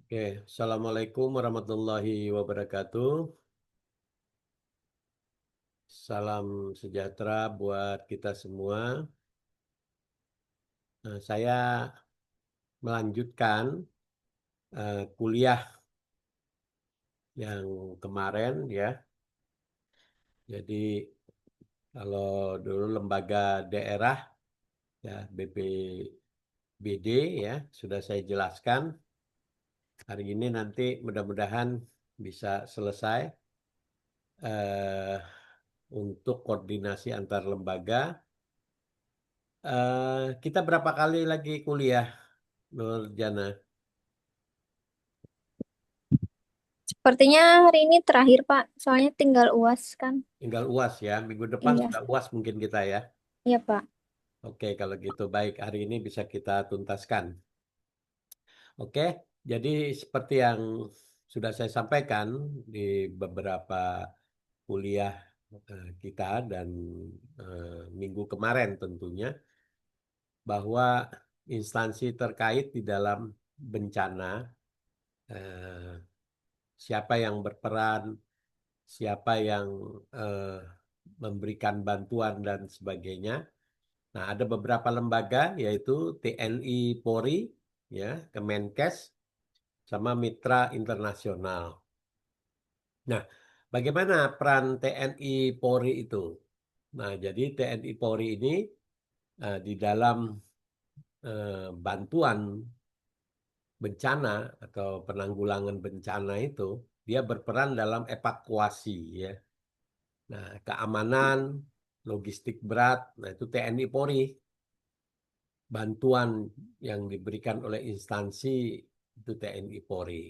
Oke, Assalamualaikum warahmatullahi wabarakatuh. Salam sejahtera buat kita semua. Saya melanjutkan kuliah yang kemarin ya. Jadi kalau dulu lembaga daerah ya BPBD ya sudah saya jelaskan. Hari ini nanti mudah-mudahan bisa selesai eh, untuk koordinasi antar lembaga. Kita berapa kali lagi kuliah, Nurjana? Sepertinya hari ini terakhir, Pak. Soalnya tinggal UAS kan. Tinggal UAS ya. Minggu depan Iya, sudah UAS mungkin kita ya. iya, Pak. Oke, kalau gitu baik. Hari ini bisa kita tuntaskan. Oke, jadi seperti yang sudah saya sampaikan di beberapa kuliah kita dan minggu kemarin tentunya, bahwa instansi terkait di dalam bencana, eh, siapa yang berperan, siapa yang eh, memberikan bantuan dan sebagainya. Nah, ada beberapa lembaga yaitu TNI Polri, ya, Kemenkes, sama mitra internasional. Nah, bagaimana peran TNI Polri itu? Nah, jadi TNI Polri ini di dalam bantuan bencana atau penanggulangan bencana itu dia berperan dalam evakuasi ya. Nah, keamanan, logistik berat, nah itu TNI Polri. Bantuan yang diberikan oleh instansi itu TNI Polri.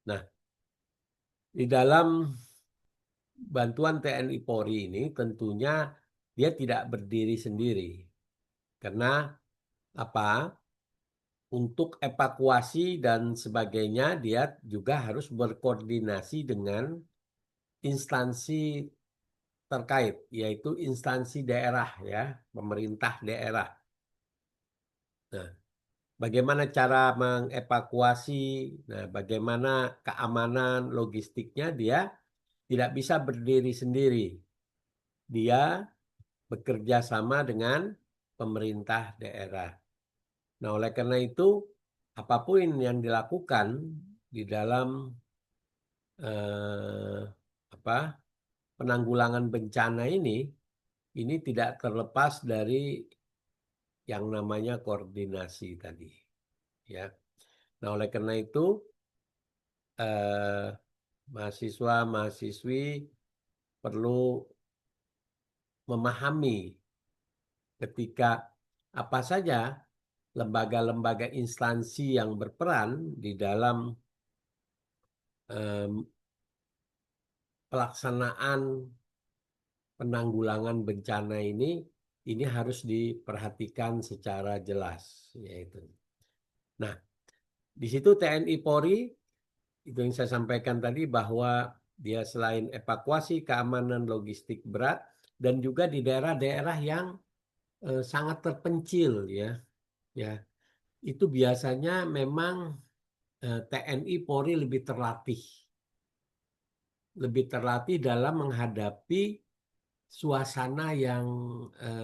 Nah, di dalam bantuan TNI Polri ini tentunya dia tidak berdiri sendiri. Karena apa? Untuk evakuasi dan sebagainya dia juga harus berkoordinasi dengan instansi terkait, yaitu instansi daerah ya, pemerintah daerah. Nah, bagaimana cara mengevakuasi, nah, bagaimana keamanan logistiknya dia tidak bisa berdiri sendiri. Dia bekerja sama dengan pemerintah daerah. Nah, oleh karena itu, apapun yang dilakukan di dalam eh, apa penanggulangan bencana ini tidak terlepas dari yang namanya koordinasi tadi, ya. Nah, oleh karena itu, eh, mahasiswa-mahasiswi perlu memahami ketika apa saja lembaga-lembaga instansi yang berperan di dalam em, pelaksanaan penanggulangan bencana ini harus diperhatikan secara jelas, yaitu. Nah, di situ TNI Polri itu yang saya sampaikan tadi bahwa dia selain evakuasi, keamanan logistik berat dan juga di daerah-daerah yang sangat terpencil ya, ya itu biasanya memang TNI Polri lebih terlatih dalam menghadapi suasana yang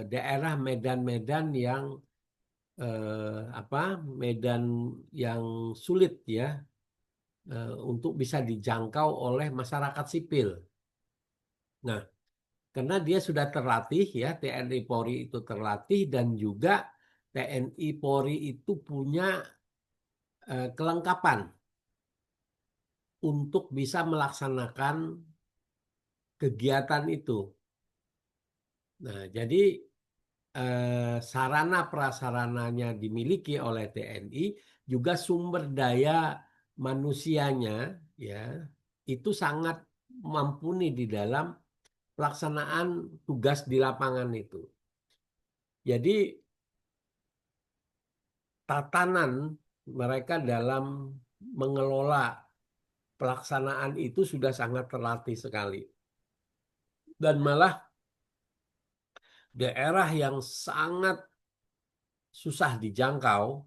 daerah medan-medan yang apa medan yang sulit ya untuk bisa dijangkau oleh masyarakat sipil. Nah, karena dia sudah terlatih ya, TNI Polri itu terlatih dan juga TNI Polri itu punya kelengkapan untuk bisa melaksanakan kegiatan itu. Nah, jadi sarana prasarananya dimiliki oleh TNI, juga sumber daya manusianya ya itu sangat mumpuni di dalam pelaksanaan tugas di lapangan itu. Jadi tatanan mereka dalam mengelola pelaksanaan itu sudah sangat terlatih sekali. Dan malah daerah yang sangat susah dijangkau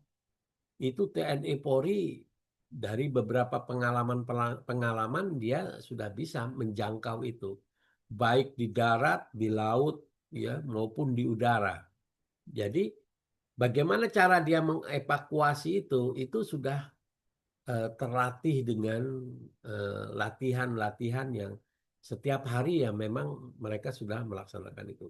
itu TNI Polri dari beberapa pengalaman dia sudah bisa menjangkau itu, baik di darat, di laut, ya, maupun di udara. Jadi bagaimana cara dia mengevakuasi itu sudah terlatih dengan latihan-latihan yang setiap hari ya memang mereka sudah melaksanakan itu.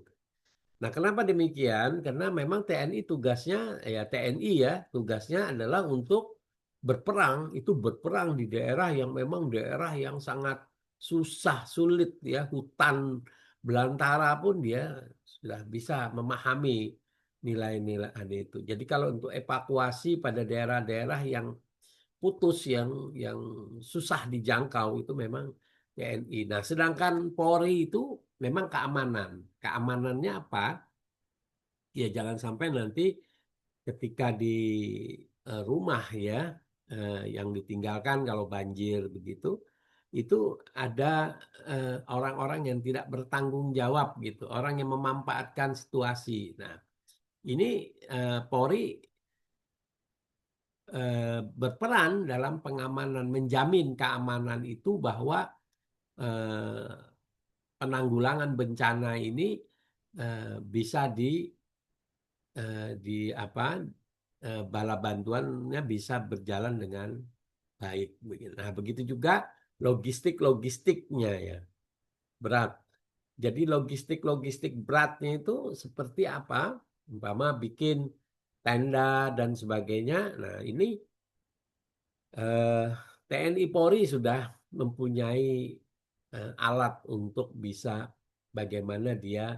Nah, kenapa demikian? Karena memang TNI tugasnya, ya TNI ya, tugasnya adalah untuk berperang, itu berperang di daerah yang memang daerah yang sangat susah, sulit ya, hutan belantara pun dia sudah bisa memahami nilai-nilai itu. Jadi kalau untuk evakuasi pada daerah-daerah yang putus, yang susah dijangkau itu memang TNI. Nah, sedangkan Polri itu memang keamanan. Keamanannya apa? Ya jangan sampai nanti ketika di rumah ya, yang ditinggalkan kalau banjir begitu, itu ada orang-orang yang tidak bertanggung jawab gitu, orang yang memanfaatkan situasi. Nah, ini Polri berperan dalam pengamanan, menjamin keamanan itu bahwa eh, penanggulangan bencana ini bisa di apa bala bantuannya bisa berjalan dengan baik. Nah, begitu juga logistiknya ya berat. Jadi logistik beratnya itu seperti apa? Umpama bikin tenda dan sebagainya. Nah, ini eh, TNI Polri sudah mempunyai alat untuk bisa bagaimana dia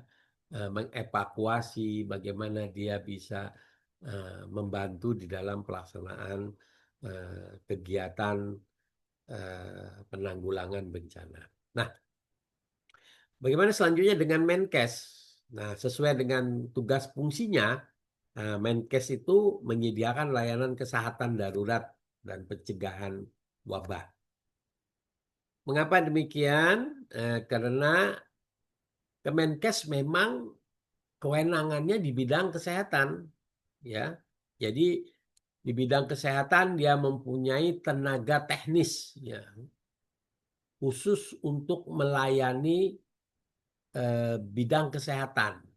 mengevakuasi, bagaimana dia bisa membantu di dalam pelaksanaan kegiatan penanggulangan bencana. Nah, bagaimana selanjutnya dengan Menkes? Nah, sesuai dengan tugas fungsinya, Menkes itu menyediakan layanan kesehatan darurat dan pencegahan wabah. Mengapa demikian? Karena Kemenkes memang kewenangannya di bidang kesehatan, ya. Jadi di bidang kesehatan dia mempunyai tenaga teknis, ya, khusus untuk melayani bidang kesehatan.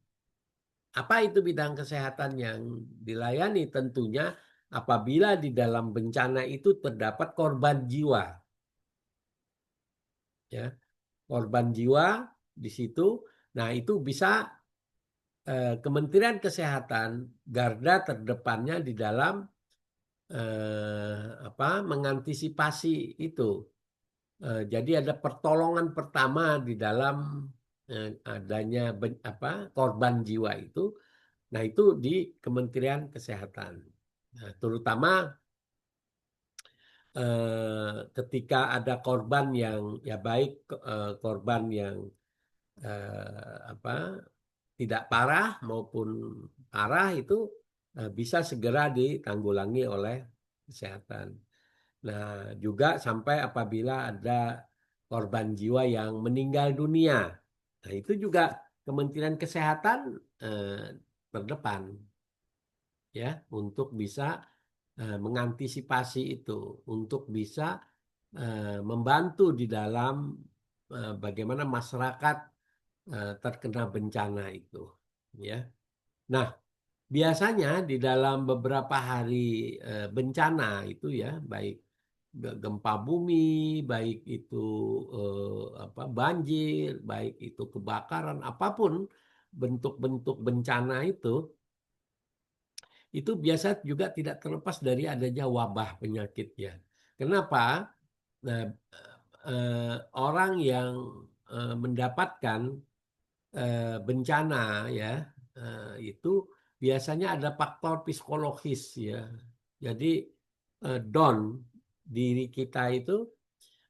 Apa itu bidang kesehatan yang dilayani? Tentunya apabila di dalam bencana itu terdapat korban jiwa, ya, korban jiwa di situ. Nah, itu bisa Kementerian Kesehatan garda terdepannya di dalam mengantisipasi itu. Jadi ada pertolongan pertama di dalam adanya korban jiwa itu. Nah, itu di Kementerian Kesehatan. Nah, terutama ketika ada korban yang ya baik korban yang apa tidak parah maupun parah itu bisa segera ditanggulangi oleh kesehatan. Nah, juga sampai apabila ada korban jiwa yang meninggal dunia. Nah, itu juga Kementerian Kesehatan terdepan ya untuk bisa mengantisipasi itu, untuk bisa membantu di dalam bagaimana masyarakat terkena bencana itu ya. Nah, biasanya di dalam beberapa hari bencana itu ya, baik gempa bumi, baik itu banjir, baik itu kebakaran, apapun bentuk-bentuk bencana itu biasa juga tidak terlepas dari adanya wabah penyakitnya. Kenapa? Nah, orang yang mendapatkan bencana ya itu biasanya ada faktor psikologis ya. Jadi down diri kita itu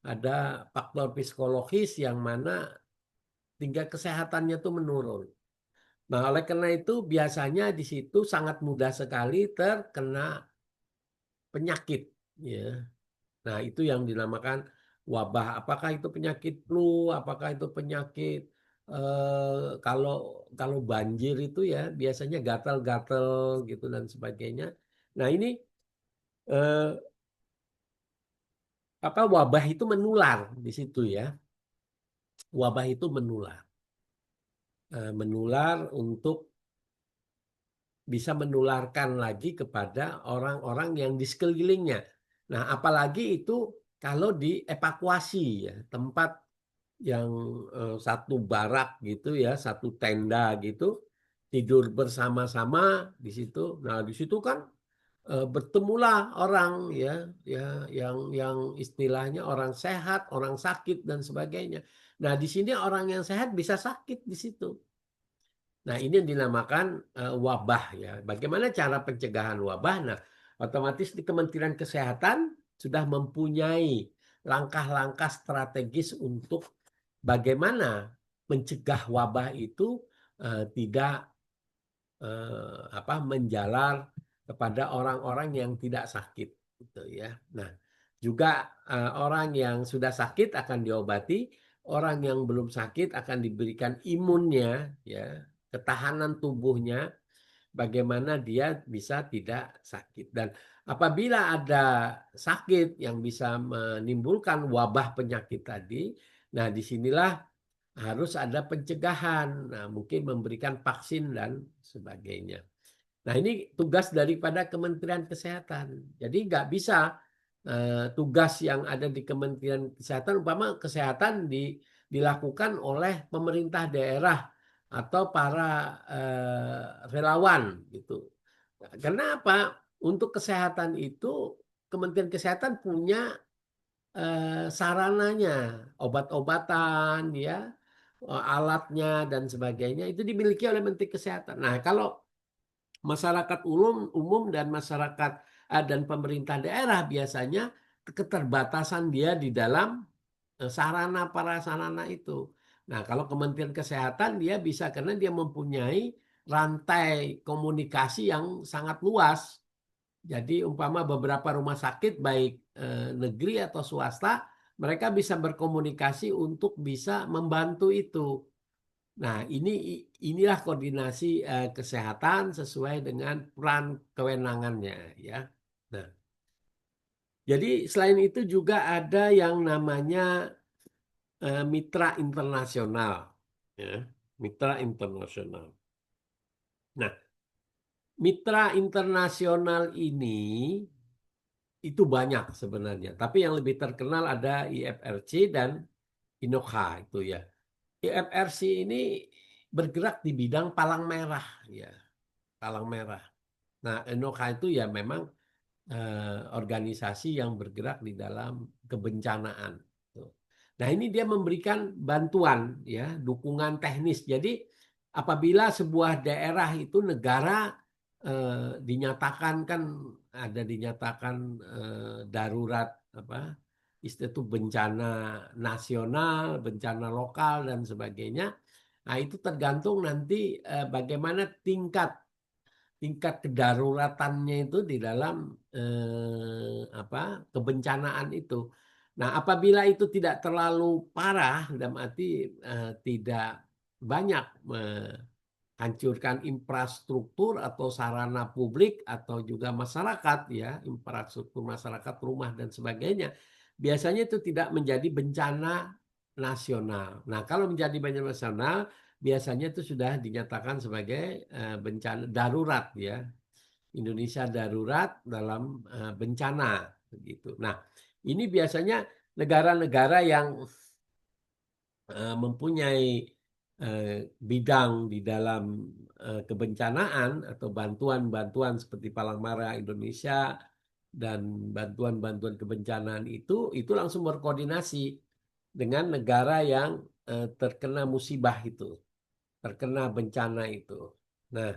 ada faktor psikologis yang mana tingkat kesehatannya tuh menurun. Nah, oleh karena itu biasanya di situ sangat mudah sekali terkena penyakit ya. Nah, itu yang dinamakan wabah. Apakah itu penyakit flu, apakah itu penyakit kalau kalau banjir itu ya biasanya gatal-gatal gitu dan sebagainya. Nah, ini eh, apa wabah itu menular di situ ya. Wabah itu menular. Menular untuk bisa menularkan lagi kepada orang-orang yang di sekelilingnya. Nah, apalagi itu kalau dievakuasi ya, tempat yang satu barak gitu ya, satu tenda gitu, tidur bersama-sama di situ. Nah, di situ kan bertemulah orang ya, ya yang istilahnya orang sehat, orang sakit dan sebagainya. Nah, di sini orang yang sehat bisa sakit di situ. Nah, ini yang dinamakan wabah ya. Bagaimana cara pencegahan wabah? Nah, otomatis di Kementerian Kesehatan sudah mempunyai langkah-langkah strategis untuk bagaimana mencegah wabah itu tidak menjalar kepada orang-orang yang tidak sakit gitu ya. Nah, juga orang yang sudah sakit akan diobati, orang yang belum sakit akan diberikan imunnya ya, ketahanan tubuhnya bagaimana dia bisa tidak sakit. Dan apabila ada sakit yang bisa menimbulkan wabah penyakit tadi, nah disinilah harus ada pencegahan. Nah, mungkin memberikan vaksin dan sebagainya. Nah, ini tugas daripada Kementerian Kesehatan. Jadi nggak bisa tugas yang ada di Kementerian Kesehatan, umpama kesehatan dilakukan oleh pemerintah daerah atau para relawan gitu. Kenapa? Untuk kesehatan itu Kementerian Kesehatan punya sarananya, obat-obatan, ya, alatnya dan sebagainya itu dimiliki oleh Menteri Kesehatan. Nah, kalau masyarakat umum dan masyarakat dan pemerintah daerah biasanya keterbatasan dia di dalam sarana prasarana itu. Nah, kalau Kementerian Kesehatan dia bisa karena dia mempunyai rantai komunikasi yang sangat luas. Jadi umpama beberapa rumah sakit baik negeri atau swasta, mereka bisa berkomunikasi untuk bisa membantu itu. Nah, inilah koordinasi kesehatan sesuai dengan peran kewenangannya ya. Nah, jadi selain itu juga ada yang namanya mitra internasional ya, mitra internasional. Nah, mitra internasional ini itu banyak sebenarnya, tapi yang lebih terkenal ada IFRC dan INOCA itu ya. IFRC ini bergerak di bidang palang merah ya, palang merah. Nah, INOCA itu ya memang organisasi yang bergerak di dalam kebencanaan. Nah, ini dia memberikan bantuan ya, dukungan teknis. Jadi apabila sebuah daerah itu negara dinyatakan kan dinyatakan darurat apa istilah itu bencana nasional, bencana lokal dan sebagainya. Nah, itu tergantung nanti bagaimana tingkat kedaruratannya itu di dalam kebencanaan itu. Nah, apabila itu tidak terlalu parah, dalam arti tidak banyak menghancurkan infrastruktur atau sarana publik atau juga masyarakat ya, infrastruktur masyarakat, rumah dan sebagainya, biasanya itu tidak menjadi bencana nasional. Nah, kalau menjadi bencana nasional, biasanya itu sudah dinyatakan sebagai bencana darurat ya. Indonesia darurat dalam bencana begitu. Nah, ini biasanya negara-negara yang mempunyai bidang di dalam kebencanaan atau bantuan-bantuan seperti Palang Merah Indonesia dan bantuan-bantuan kebencanaan itu langsung berkoordinasi dengan negara yang terkena musibah itu, terkena bencana itu. Nah,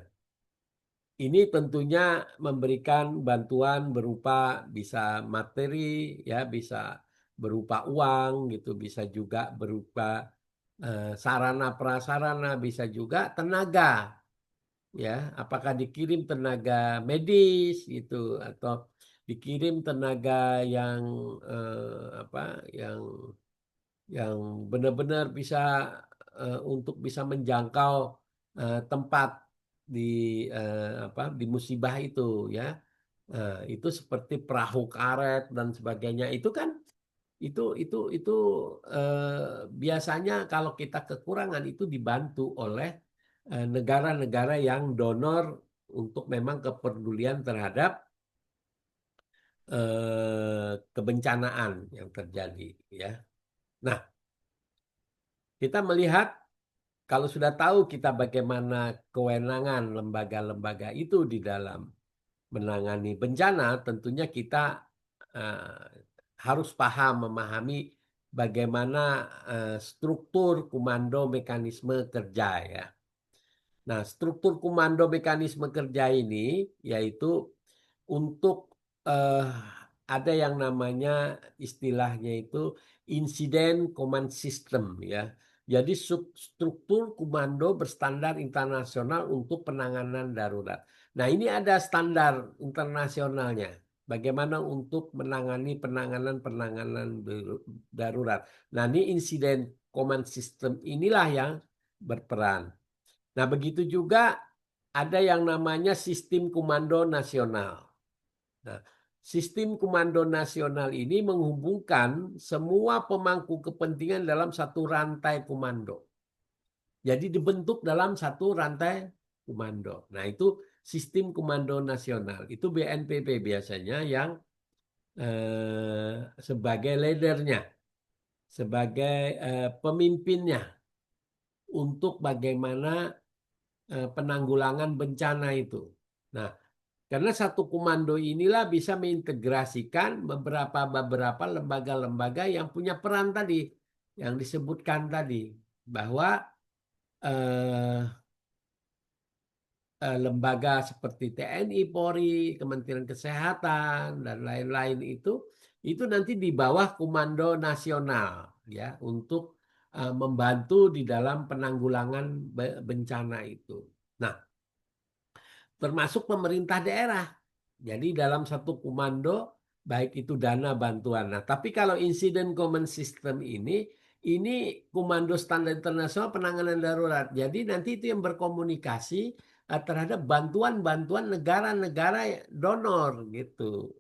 ini tentunya memberikan bantuan berupa bisa materi, ya, bisa berupa uang, gitu, bisa juga berupa sarana prasarana, bisa juga tenaga, ya. Apakah dikirim tenaga medis, gitu, atau dikirim tenaga yang apa, yang benar-benar bisa untuk bisa menjangkau tempat di di musibah itu ya. Itu seperti perahu karet dan sebagainya itu kan itu biasanya kalau kita kekurangan itu dibantu oleh negara-negara yang donor untuk memang kepedulian terhadap kebencanaan yang terjadi, ya. Nah, kita melihat kalau sudah tahu kita bagaimana kewenangan lembaga-lembaga itu di dalam menangani bencana, tentunya kita eh, harus paham, memahami bagaimana struktur komando mekanisme kerja, ya. Nah, struktur komando mekanisme kerja ini yaitu untuk eh, ada yang namanya istilahnya itu insiden command system, ya. Jadi struktur komando berstandar internasional untuk penanganan darurat. Nah, ini ada standar internasionalnya. Bagaimana untuk menangani penanganan darurat. Nah, ini insiden command system inilah yang berperan. Nah, begitu juga ada yang namanya sistem komando nasional. Nah, sistem komando nasional ini menghubungkan semua pemangku kepentingan dalam satu rantai komando. Jadi dibentuk dalam satu rantai komando. Nah, itu sistem komando nasional. Itu BNPB biasanya yang sebagai leadernya, sebagai pemimpinnya untuk bagaimana penanggulangan bencana itu. Nah, karena satu komando inilah bisa mengintegrasikan beberapa lembaga-lembaga yang punya peran tadi, yang disebutkan tadi, bahwa eh, lembaga seperti TNI, Polri, Kementerian Kesehatan, dan lain-lain itu nanti di bawah Komando Nasional, ya, untuk membantu di dalam penanggulangan bencana itu. Nah, termasuk pemerintah daerah. Jadi dalam satu komando, baik itu dana bantuan. Nah, tapi kalau insiden command system ini komando standar internasional penanganan darurat. Jadi nanti itu yang berkomunikasi terhadap bantuan-bantuan negara-negara donor gitu.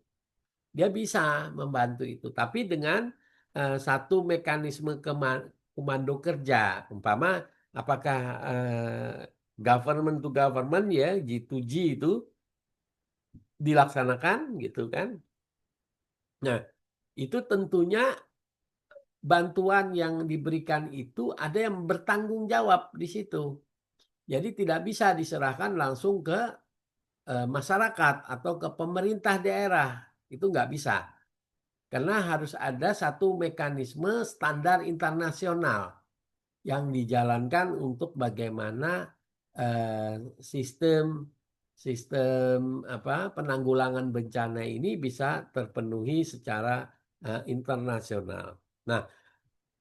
Dia bisa membantu itu, tapi dengan satu mekanisme komando kerja. Umpama apakah government to government, ya, G2G itu dilaksanakan gitu kan. Nah, itu tentunya bantuan yang diberikan itu ada yang bertanggung jawab di situ. Jadi tidak bisa diserahkan langsung ke masyarakat atau ke pemerintah daerah. Itu nggak bisa. Karena harus ada satu mekanisme standar internasional yang dijalankan untuk bagaimana sistem sistem penanggulangan bencana ini bisa terpenuhi secara internasional. Nah,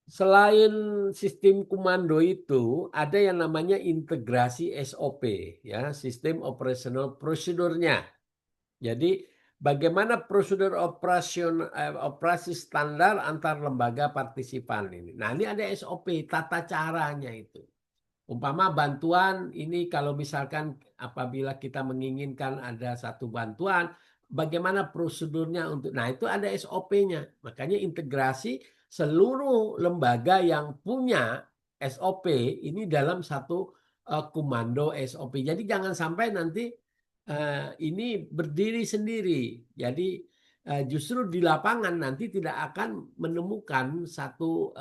selain sistem komando itu ada yang namanya integrasi SOP, ya, sistem operational prosedurnya. Jadi bagaimana prosedur operasi standar antar lembaga partisipan ini. Nah, ini ada SOP, tata caranya itu. Umpama bantuan ini kalau misalkan apabila kita menginginkan ada satu bantuan, bagaimana prosedurnya untuk, nah itu ada SOP-nya. Makanya integrasi seluruh lembaga yang punya SOP ini dalam satu komando SOP. Jadi jangan sampai nanti ini berdiri sendiri. Jadi justru di lapangan nanti tidak akan menemukan satu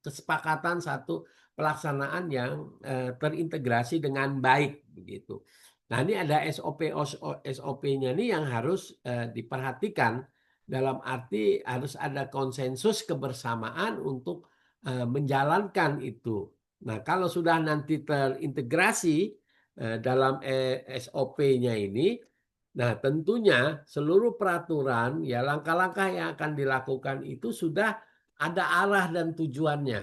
kesepakatan, satu pelaksanaan yang terintegrasi dengan baik begitu. Nah, ini ada SOP-nya nih yang harus diperhatikan, dalam arti harus ada konsensus kebersamaan untuk menjalankan itu. Nah, kalau sudah nanti terintegrasi dalam SOP-nya ini, nah tentunya seluruh peraturan, ya, langkah-langkah yang akan dilakukan itu sudah ada arah dan tujuannya.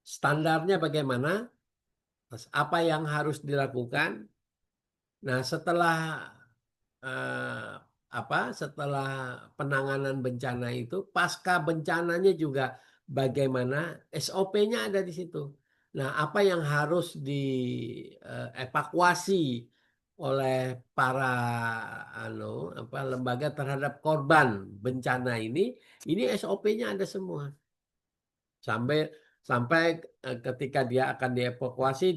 Standarnya bagaimana, apa yang harus dilakukan. Nah, setelah eh, setelah penanganan bencana itu, pasca bencananya juga bagaimana, SOP-nya ada di situ. Nah, apa yang harus dievakuasi oleh para lembaga terhadap korban bencana ini SOP-nya ada semua. Sampai sampai ketika dia akan dievakuasi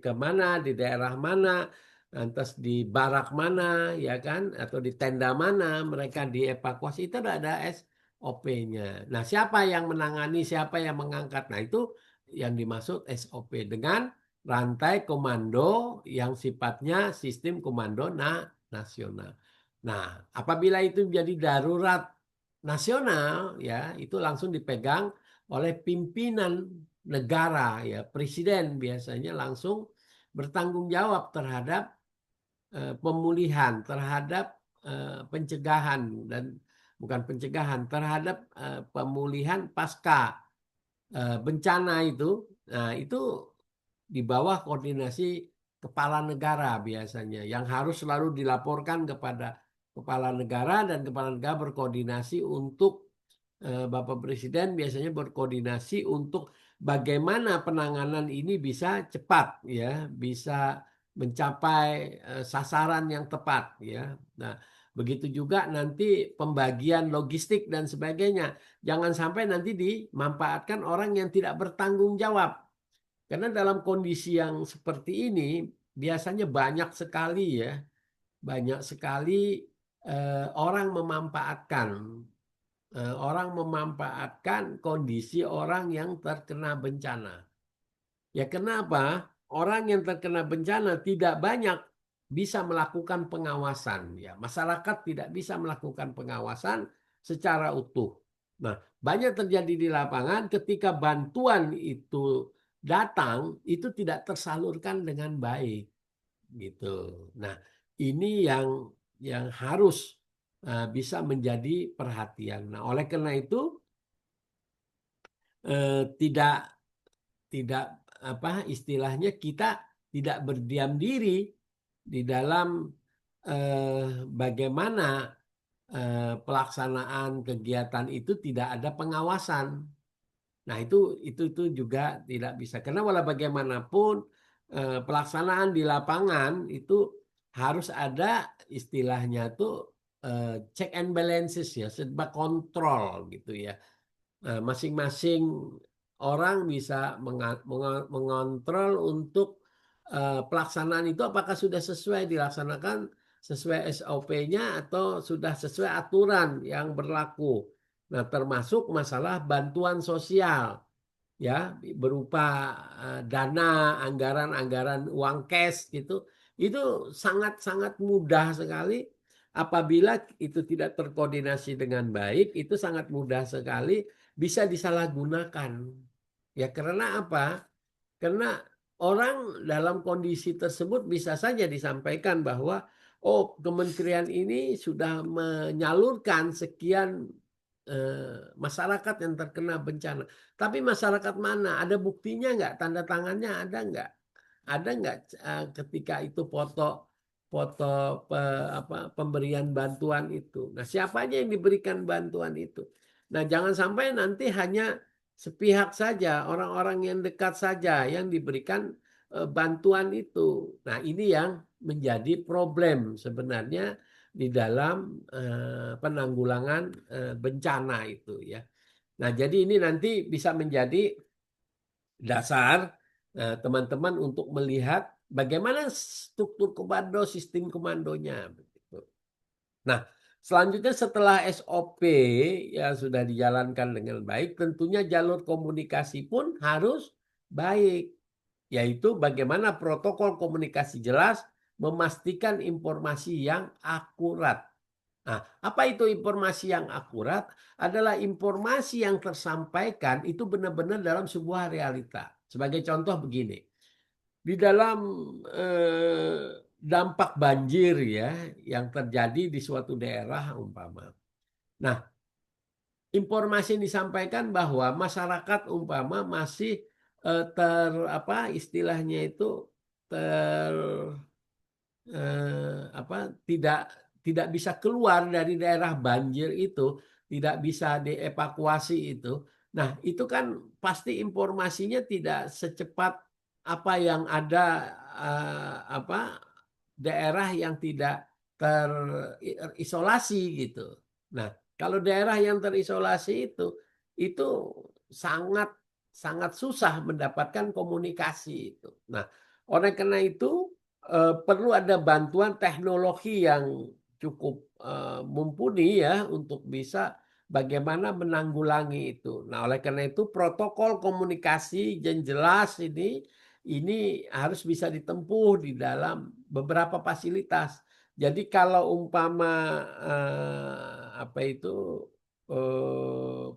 ke mana, di daerah mana, lantas di barak mana, ya kan, atau di tenda mana mereka dievakuasi itu ada SOP-nya. Nah, siapa yang menangani, siapa yang mengangkat, nah itu yang dimaksud SOP dengan rantai komando yang sifatnya sistem komando nasional. Nah, apabila itu menjadi darurat nasional, ya itu langsung dipegang oleh pimpinan negara, ya presiden biasanya langsung bertanggung jawab terhadap pemulihan, terhadap pencegahan dan bukan pencegahan, terhadap pemulihan pasca bencana itu. Nah, itu di bawah koordinasi kepala negara biasanya yang harus selalu dilaporkan kepada kepala negara, dan kepala negara berkoordinasi untuk Bapak Presiden biasanya berkoordinasi untuk bagaimana penanganan ini bisa cepat, ya, bisa mencapai sasaran yang tepat, ya. Nah, begitu juga nanti pembagian logistik dan sebagainya. Jangan sampai nanti dimanfaatkan orang yang tidak bertanggung jawab. Karena dalam kondisi yang seperti ini biasanya banyak sekali orang memanfaatkan kondisi orang yang terkena bencana. Ya kenapa? Orang yang terkena bencana tidak banyak bisa melakukan pengawasan. Ya, masyarakat tidak bisa melakukan pengawasan secara utuh. Nah, banyak terjadi di lapangan ketika bantuan itu datang, itu tidak tersalurkan dengan baik, gitu. Nah, ini yang harus bisa menjadi perhatian. Nah, oleh karena itu tidak tidak istilahnya kita tidak berdiam diri di dalam bagaimana pelaksanaan kegiatan itu tidak ada pengawasan. Nah, itu juga tidak bisa. Karena walau bagaimanapun pelaksanaan di lapangan itu harus ada istilahnya tuh check and balances, ya, serba kontrol gitu, ya. Masing-masing orang bisa mengontrol untuk pelaksanaan itu apakah sudah sesuai dilaksanakan sesuai SOP-nya atau sudah sesuai aturan yang berlaku. Nah, termasuk masalah bantuan sosial, ya, berupa dana, anggaran uang cash gitu. Itu sangat-sangat mudah sekali apabila itu tidak terkoordinasi dengan baik, itu sangat mudah sekali bisa disalahgunakan. Ya, karena apa? Karena orang dalam kondisi tersebut bisa saja disampaikan bahwa oh, kementerian ini sudah menyalurkan sekian masyarakat yang terkena bencana. Tapi masyarakat mana? Ada buktinya nggak? Tanda tangannya ada nggak? Ada nggak ketika itu foto foto pemberian bantuan itu? Nah, siapa aja yang diberikan bantuan itu? Nah, jangan sampai nanti hanya sepihak saja, orang-orang yang dekat saja yang diberikan bantuan itu. Nah, ini yang menjadi problem sebenarnya di dalam penanggulangan bencana itu, ya. Nah, jadi ini nanti bisa menjadi dasar teman-teman untuk melihat bagaimana struktur komando, sistem komandonya, begitu. Nah, selanjutnya setelah SOP ya sudah dijalankan dengan baik, tentunya jalur komunikasi pun harus baik, yaitu bagaimana protokol komunikasi jelas, memastikan informasi yang akurat. Nah, apa itu informasi yang akurat? Adalah informasi yang tersampaikan itu benar-benar dalam sebuah realita. Sebagai contoh begini, di dalam dampak banjir, ya, yang terjadi di suatu daerah umpama. Nah, informasi yang disampaikan bahwa masyarakat umpama masih istilahnya itu ter tidak tidak bisa keluar dari daerah banjir itu, tidak bisa dievakuasi itu. Nah, itu kan pasti informasinya tidak secepat apa yang ada daerah yang tidak terisolasi gitu. Nah, kalau daerah yang terisolasi itu sangat sangat susah mendapatkan komunikasi itu. Nah, oleh karena itu perlu ada bantuan teknologi yang cukup mumpuni ya untuk bisa bagaimana menanggulangi itu. Nah, oleh karena itu protokol komunikasi yang jelas ini harus bisa ditempuh di dalam beberapa fasilitas. Jadi kalau umpama apa itu eh,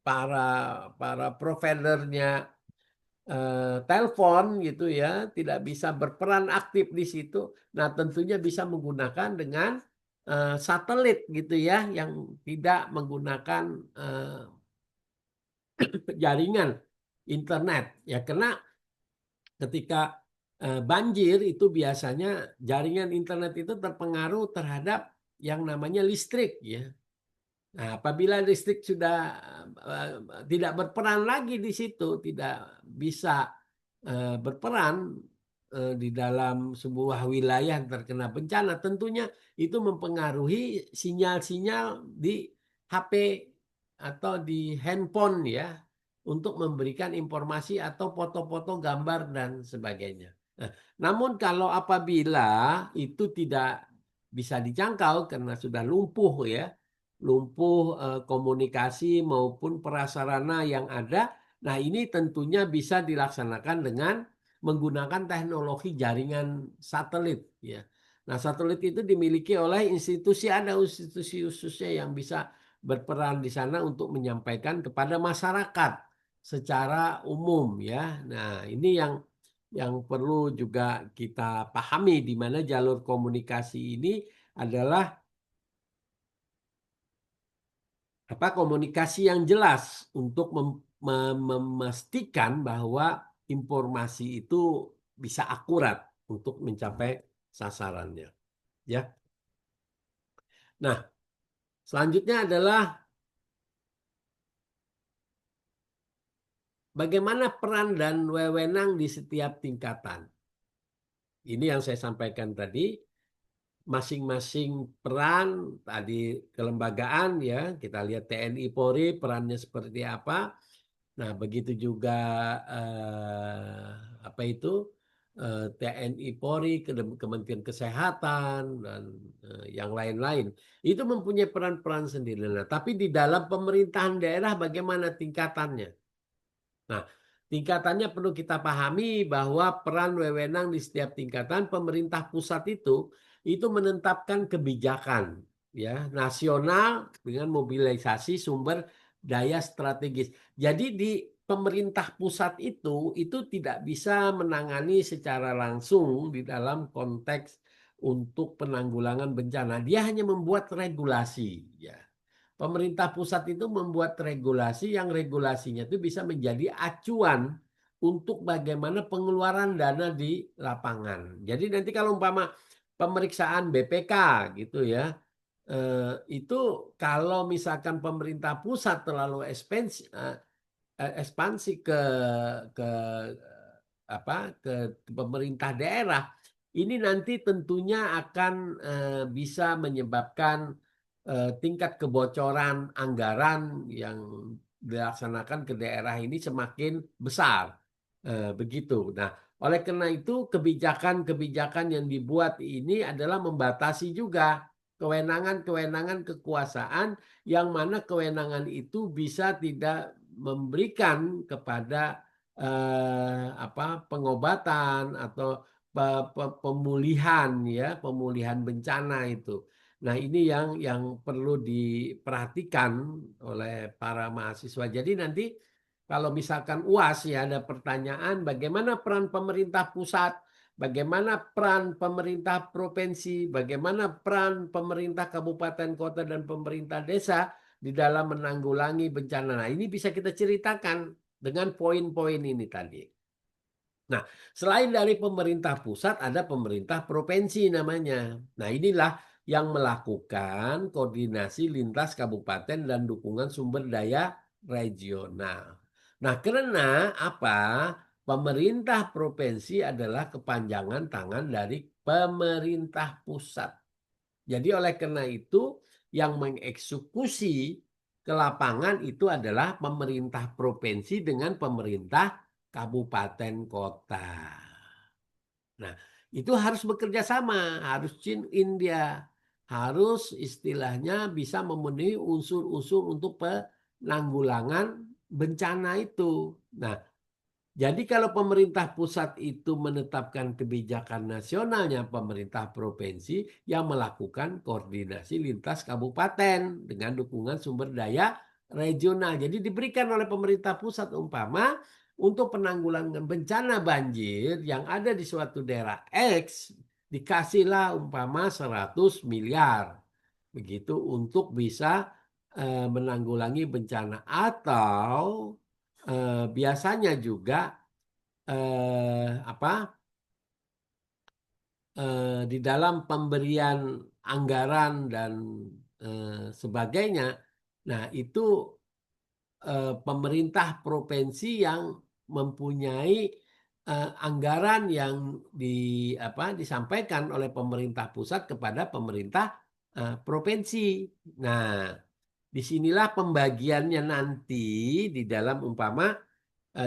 para para providernya telepon gitu ya, tidak bisa berperan aktif di situ. Nah, tentunya bisa menggunakan dengan satelit gitu ya, yang tidak menggunakan jaringan internet ya, karena ketika banjir itu biasanya jaringan internet itu terpengaruh terhadap yang namanya listrik ya. Nah, apabila listrik sudah eh, tidak berperan lagi di situ, tidak bisa berperan di dalam sebuah wilayah yang terkena bencana, tentunya itu mempengaruhi sinyal-sinyal di HP atau di handphone ya, untuk memberikan informasi atau foto-foto, gambar dan sebagainya. Nah, namun kalau apabila itu tidak bisa dijangkau karena sudah lumpuh ya, lumpuh komunikasi maupun prasarana yang ada. Nah, ini tentunya bisa dilaksanakan dengan menggunakan teknologi jaringan satelit ya. Nah, satelit itu dimiliki oleh institusi, ada institusi khususnya yang bisa berperan di sana untuk menyampaikan kepada masyarakat secara umum ya. Nah, ini yang perlu juga kita pahami, di mana jalur komunikasi ini adalah komunikasi yang jelas untuk memastikan bahwa informasi itu bisa akurat untuk mencapai sasarannya. Ya. Nah, selanjutnya adalah bagaimana peran dan wewenang di setiap tingkatan. Ini yang saya sampaikan tadi, masing-masing peran tadi kelembagaan ya, kita lihat TNI Polri perannya seperti apa. Nah, begitu juga apa itu TNI Polri, Kementerian Kesehatan dan yang lain-lain. Itu mempunyai peran-peran sendiri. Nah, tapi di dalam pemerintahan daerah bagaimana tingkatannya? Nah, tingkatannya perlu kita pahami bahwa peran wewenang di setiap tingkatan pemerintah pusat itu menetapkan kebijakan ya nasional dengan mobilisasi sumber daya strategis. Jadi di pemerintah pusat itu tidak bisa menangani secara langsung di dalam konteks untuk penanggulangan bencana. Dia hanya membuat regulasi ya. Pemerintah pusat itu membuat regulasi yang regulasinya itu bisa menjadi acuan untuk bagaimana pengeluaran dana di lapangan. Jadi nanti kalau umpama pemeriksaan BPK gitu ya, itu kalau misalkan pemerintah pusat terlalu ekspansi ke ke pemerintah daerah, ini nanti tentunya akan bisa menyebabkan tingkat kebocoran anggaran yang dilaksanakan ke daerah ini semakin besar. Begitu. Nah, oleh karena itu kebijakan-kebijakan yang dibuat ini adalah membatasi juga kewenangan-kewenangan kekuasaan, yang mana kewenangan itu bisa tidak memberikan kepada pengobatan atau pemulihan ya, pemulihan bencana itu. Nah, ini yang perlu diperhatikan oleh para mahasiswa. Jadi nanti kalau misalkan UAS ya ada pertanyaan bagaimana peran pemerintah pusat, bagaimana peran pemerintah provinsi, bagaimana peran pemerintah kabupaten kota dan pemerintah desa di dalam menanggulangi bencana. Nah, ini bisa kita ceritakan dengan poin-poin ini tadi. Nah, selain dari pemerintah pusat, ada pemerintah provinsi namanya. Nah, inilah yang melakukan koordinasi lintas kabupaten dan dukungan sumber daya regional. Nah, karena apa? Pemerintah provinsi adalah kepanjangan tangan dari pemerintah pusat. Jadi oleh karena itu yang mengeksekusi ke lapangan itu adalah pemerintah provinsi dengan pemerintah kabupaten kota. Nah, itu harus bekerja sama, harus tune in dia. Harus istilahnya bisa memenuhi unsur-unsur untuk penanggulangan bencana itu. Nah, jadi kalau pemerintah pusat itu menetapkan kebijakan nasionalnya, pemerintah provinsi yang melakukan koordinasi lintas kabupaten dengan dukungan sumber daya regional. Jadi diberikan oleh pemerintah pusat umpama untuk penanggulangan bencana banjir yang ada di suatu daerah X, dikasihlah umpama 100 miliar. Begitu untuk bisa menanggulangi bencana, atau biasanya juga apa di dalam pemberian anggaran dan sebagainya. Nah, itu pemerintah provinsi yang mempunyai anggaran yang disampaikan oleh pemerintah pusat kepada pemerintah provinsi. Nah, disinilah pembagiannya nanti di dalam umpama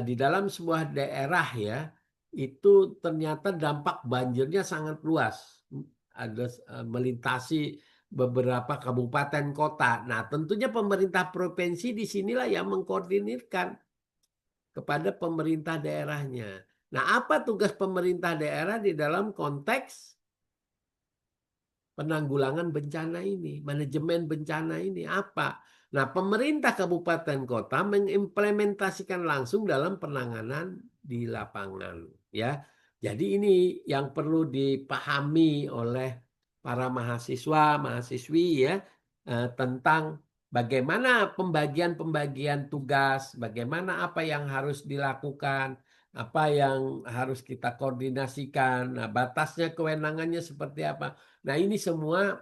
di dalam sebuah daerah ya, itu ternyata dampak banjirnya sangat luas. Ada melintasi beberapa kabupaten kota. Nah, tentunya pemerintah provinsi di sinilah yang mengkoordinirkan kepada pemerintah daerahnya. Nah, apa tugas pemerintah daerah di dalam konteks penanggulangan bencana ini, manajemen bencana ini apa? Nah, pemerintah kabupaten kota mengimplementasikan langsung dalam penanganan di lapangan, ya. Jadi ini yang perlu dipahami oleh para mahasiswa, mahasiswi ya, tentang bagaimana pembagian-pembagian tugas, bagaimana apa yang harus dilakukan, apa yang harus kita koordinasikan, nah, batasnya kewenangannya seperti apa. Nah, ini semua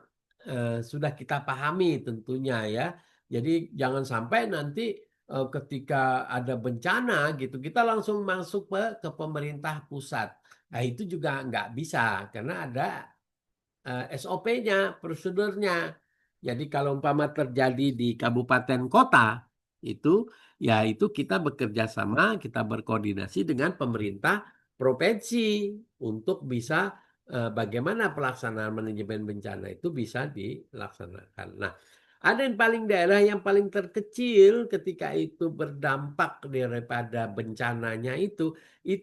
sudah kita pahami tentunya ya. Jadi jangan sampai nanti ketika ada bencana gitu kita langsung masuk ke pemerintah pusat. Nah, itu juga nggak bisa karena ada SOP-nya, prosedurnya. Jadi kalau umpama terjadi di kabupaten kota itu ya itu kita bekerja sama, kita berkoordinasi dengan pemerintah provinsi untuk bisa bagaimana pelaksanaan manajemen bencana itu bisa dilaksanakan. Nah, ada yang paling daerah yang paling terkecil ketika itu berdampak daripada bencananya itu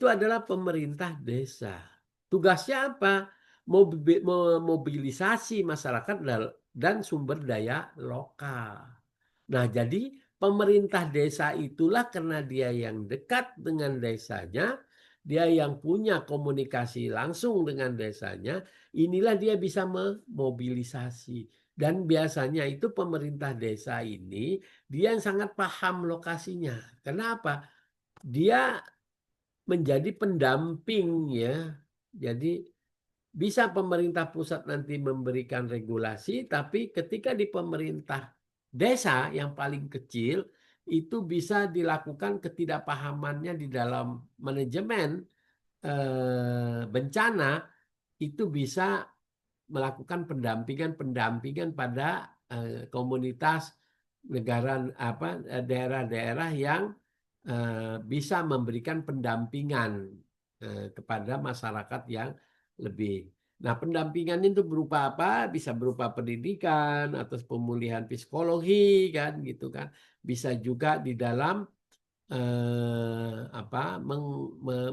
adalah pemerintah desa. Tugasnya apa? Memobilisasi masyarakat dan sumber daya lokal. Nah, jadi pemerintah desa itulah karena dia yang dekat dengan desanya, dia yang punya komunikasi langsung dengan desanya, inilah dia bisa memobilisasi. Dan biasanya itu pemerintah desa ini dia yang sangat paham lokasinya. Kenapa? Dia menjadi pendamping ya. Jadi bisa pemerintah pusat nanti memberikan regulasi, tapi ketika di pemerintah desa yang paling kecil, itu bisa dilakukan ketidakpahamannya di dalam manajemen bencana, itu bisa melakukan pendampingan-pendampingan pada komunitas negara daerah-daerah yang bisa memberikan pendampingan kepada masyarakat yang lebih. Nah, pendampingan itu berupa apa? Bisa berupa pendidikan atau pemulihan psikologi kan gitu kan. Bisa juga di dalam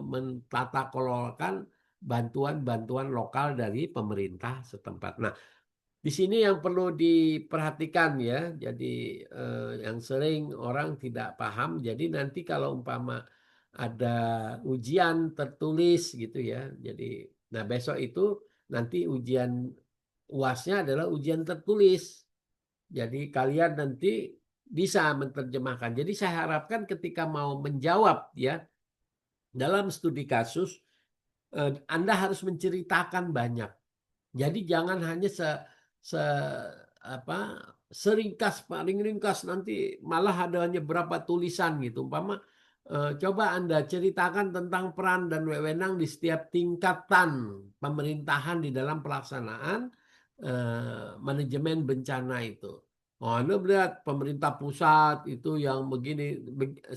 mentata kelolakan bantuan-bantuan lokal dari pemerintah setempat. Nah, di sini yang perlu diperhatikan ya. Jadi yang sering orang tidak paham. Jadi nanti kalau umpama ada ujian tertulis gitu ya. Jadi nah besok itu nanti ujian UASnya adalah ujian tertulis. Jadi kalian nanti bisa menerjemahkan. Jadi saya harapkan ketika mau menjawab ya dalam studi kasus Anda harus menceritakan banyak. Jadi jangan hanya se apa seringkas paling ringkas nanti malah ada hanya berapa tulisan gitu. Umpama Coba Anda ceritakan tentang peran dan wewenang di setiap tingkatan pemerintahan di dalam pelaksanaan manajemen bencana itu. Oh, Anda melihat pemerintah pusat itu yang begini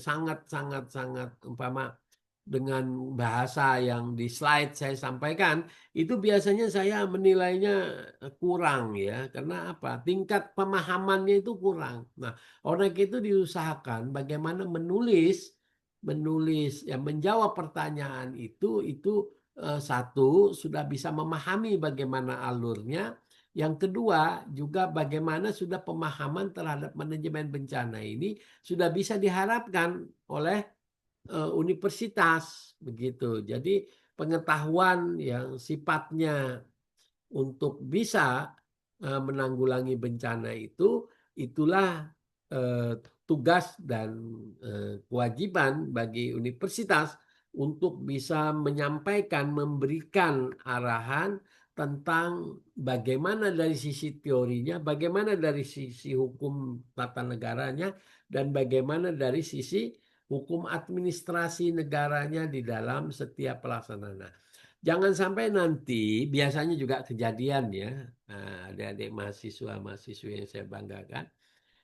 sangat sangat sangat umpama dengan bahasa yang di slide saya sampaikan, itu biasanya saya menilainya kurang ya. Karena apa? Tingkat pemahamannya itu kurang. Nah, oleh itu diusahakan bagaimana menulis, menulis ya menjawab pertanyaan itu satu sudah bisa memahami bagaimana alurnya. Yang kedua juga bagaimana sudah pemahaman terhadap manajemen bencana ini sudah bisa diharapkan oleh universitas begitu. Jadi pengetahuan yang sifatnya untuk bisa menanggulangi bencana itu itulah tugas dan kewajiban bagi universitas untuk bisa menyampaikan, memberikan arahan tentang bagaimana dari sisi teorinya, bagaimana dari sisi hukum tata negaranya, dan bagaimana dari sisi hukum administrasi negaranya di dalam setiap pelaksanaan. Nah, jangan sampai nanti biasanya juga kejadian ya, adik-adik mahasiswa-mahasiswa yang saya banggakan.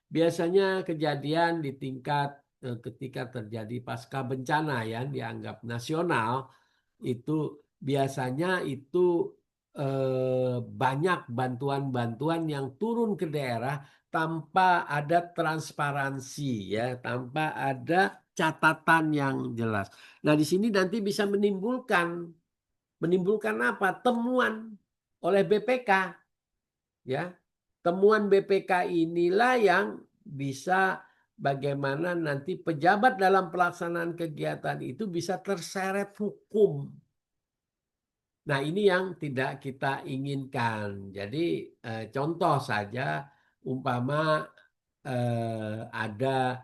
Biasanya kejadian di tingkat ketika terjadi pasca bencana yang dianggap nasional itu biasanya itu banyak bantuan-bantuan yang turun ke daerah tanpa ada transparansi ya, tanpa ada catatan yang jelas. Nah, di sini nanti bisa menimbulkan apa? Temuan oleh BPK ya. Temuan BPK inilah yang bisa bagaimana nanti pejabat dalam pelaksanaan kegiatan itu bisa terseret hukum. Nah, ini yang tidak kita inginkan. Jadi contoh saja umpama ada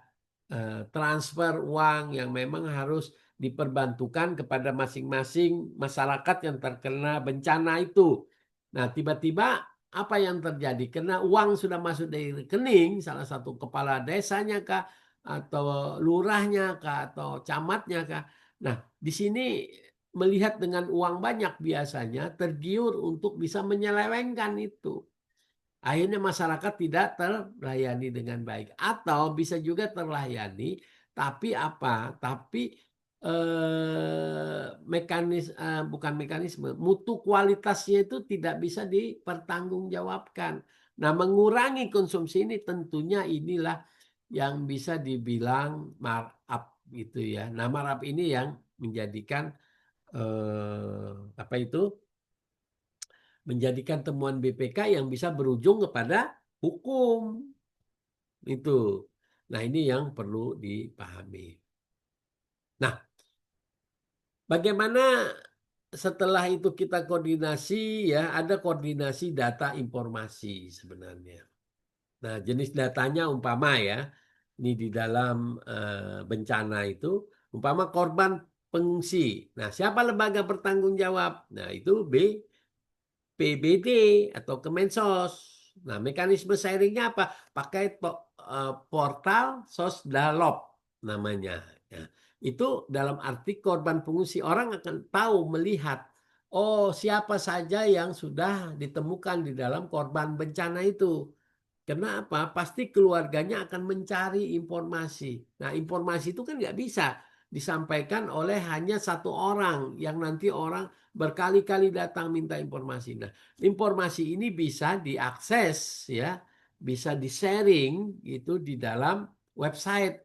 transfer uang yang memang harus diperbantukan kepada masing-masing masyarakat yang terkena bencana itu. Nah, tiba-tiba apa yang terjadi? Karena uang sudah masuk dari rekening salah satu kepala desanya kah, atau lurahnya kah, atau camatnya kah. Nah, di sini melihat dengan uang banyak biasanya tergiur untuk bisa menyelewengkan itu. Akhirnya masyarakat tidak terlayani dengan baik. Atau bisa juga terlayani, tapi apa? Tapi bukan mekanisme, mutu kualitasnya itu tidak bisa dipertanggungjawabkan. Nah, mengurangi konsumsi ini tentunya inilah yang bisa dibilang markup gitu ya. Nah, markup ini yang menjadikan apa itu? Menjadikan temuan BPK yang bisa berujung kepada hukum itu. Nah, ini yang perlu dipahami. Nah, bagaimana setelah itu kita koordinasi ya, ada koordinasi data informasi sebenarnya. Nah, jenis datanya umpama ya, ini di dalam bencana itu umpama korban pengungsi. Nah, siapa lembaga bertanggung jawab? Nah, itu PBD atau Kemensos. Nah, mekanisme sharingnya apa? Pakai portal Sosdalop namanya. Ya. Itu dalam arti korban pengungsi orang akan tahu melihat oh siapa saja yang sudah ditemukan di dalam korban bencana itu. Kenapa? Pasti keluarganya akan mencari informasi. Nah, informasi itu kan nggak bisa disampaikan oleh hanya satu orang yang nanti orang berkali-kali datang minta informasi. Nah, informasi ini bisa diakses ya, bisa di-sharing itu di dalam website.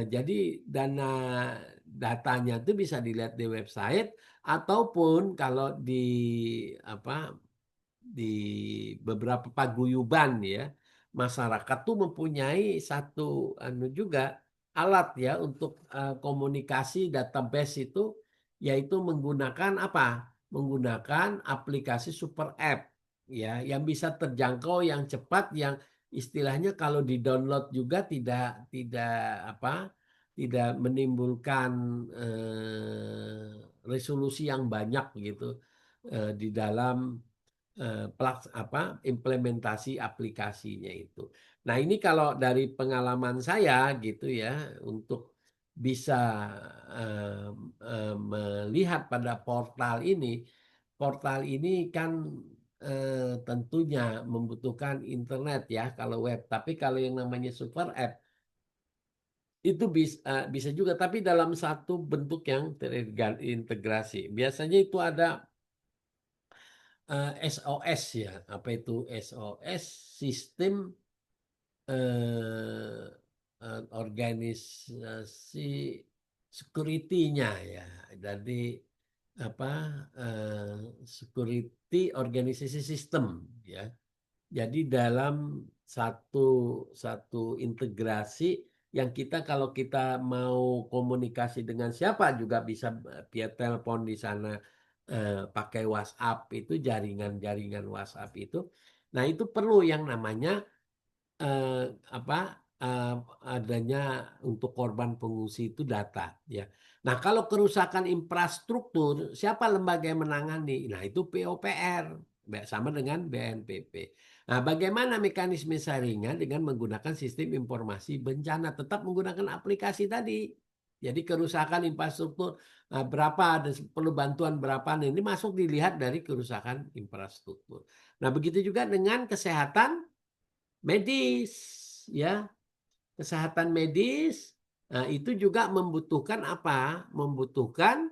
Jadi datanya itu bisa dilihat di website ataupun kalau di apa di beberapa paguyuban ya masyarakat tuh mempunyai satu anu juga alat ya untuk komunikasi database itu yaitu menggunakan apa? Menggunakan aplikasi super app ya yang bisa terjangkau yang cepat yang istilahnya kalau di-download juga tidak apa? Tidak menimbulkan resolusi yang banyak gitu di dalam implementasi aplikasinya itu. Nah, ini kalau dari pengalaman saya gitu ya untuk bisa melihat pada portal ini kan tentunya membutuhkan internet ya kalau web. Tapi kalau yang namanya super app itu bisa juga, tapi dalam satu bentuk yang terintegrasi. Biasanya itu ada SOS ya, apa itu SOS, sistem eh, organisasi security-nya ya. Jadi apa security organisasi sistem ya. Jadi dalam satu satu integrasi yang kita kalau kita mau komunikasi dengan siapa juga bisa via telepon di sana, pakai WhatsApp itu jaringan-jaringan WhatsApp itu. Nah, itu perlu yang namanya eh, apa eh, adanya untuk korban pengungsi itu data ya. Nah, kalau kerusakan infrastruktur, siapa lembaga yang menangani? Nah, itu PUPR sama dengan BNPB. Nah, bagaimana mekanisme saringan dengan menggunakan sistem informasi bencana, tetap menggunakan aplikasi tadi. Jadi kerusakan infrastruktur berapa dan perlu bantuan berapa, nah, ini masuk dilihat dari kerusakan infrastruktur. Nah, begitu juga dengan kesehatan medis ya, kesehatan medis. Nah, itu juga membutuhkan apa? Membutuhkan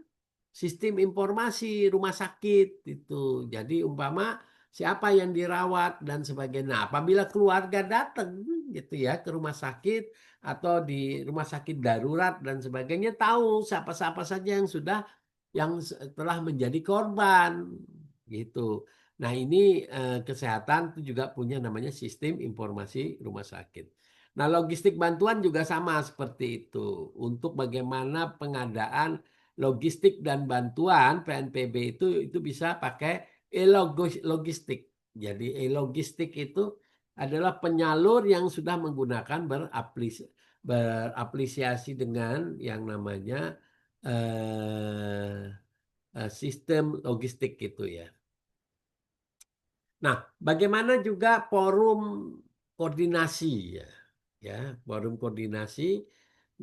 sistem informasi rumah sakit itu. Jadi umpama siapa yang dirawat dan sebagainya. Nah, apabila keluarga datang gitu ya ke rumah sakit atau di rumah sakit darurat dan sebagainya, tahu siapa-siapa saja yang telah menjadi korban gitu. Nah, ini kesehatan itu juga punya namanya sistem informasi rumah sakit. Nah, logistik bantuan juga sama seperti itu. Untuk bagaimana pengadaan logistik dan bantuan PNPB itu bisa pakai e-logistik. Jadi e-logistik itu adalah penyalur yang sudah menggunakan beraplikasi dengan yang namanya eh, sistem logistik gitu ya. Nah, bagaimana juga forum koordinasi ya, ya, forum koordinasi.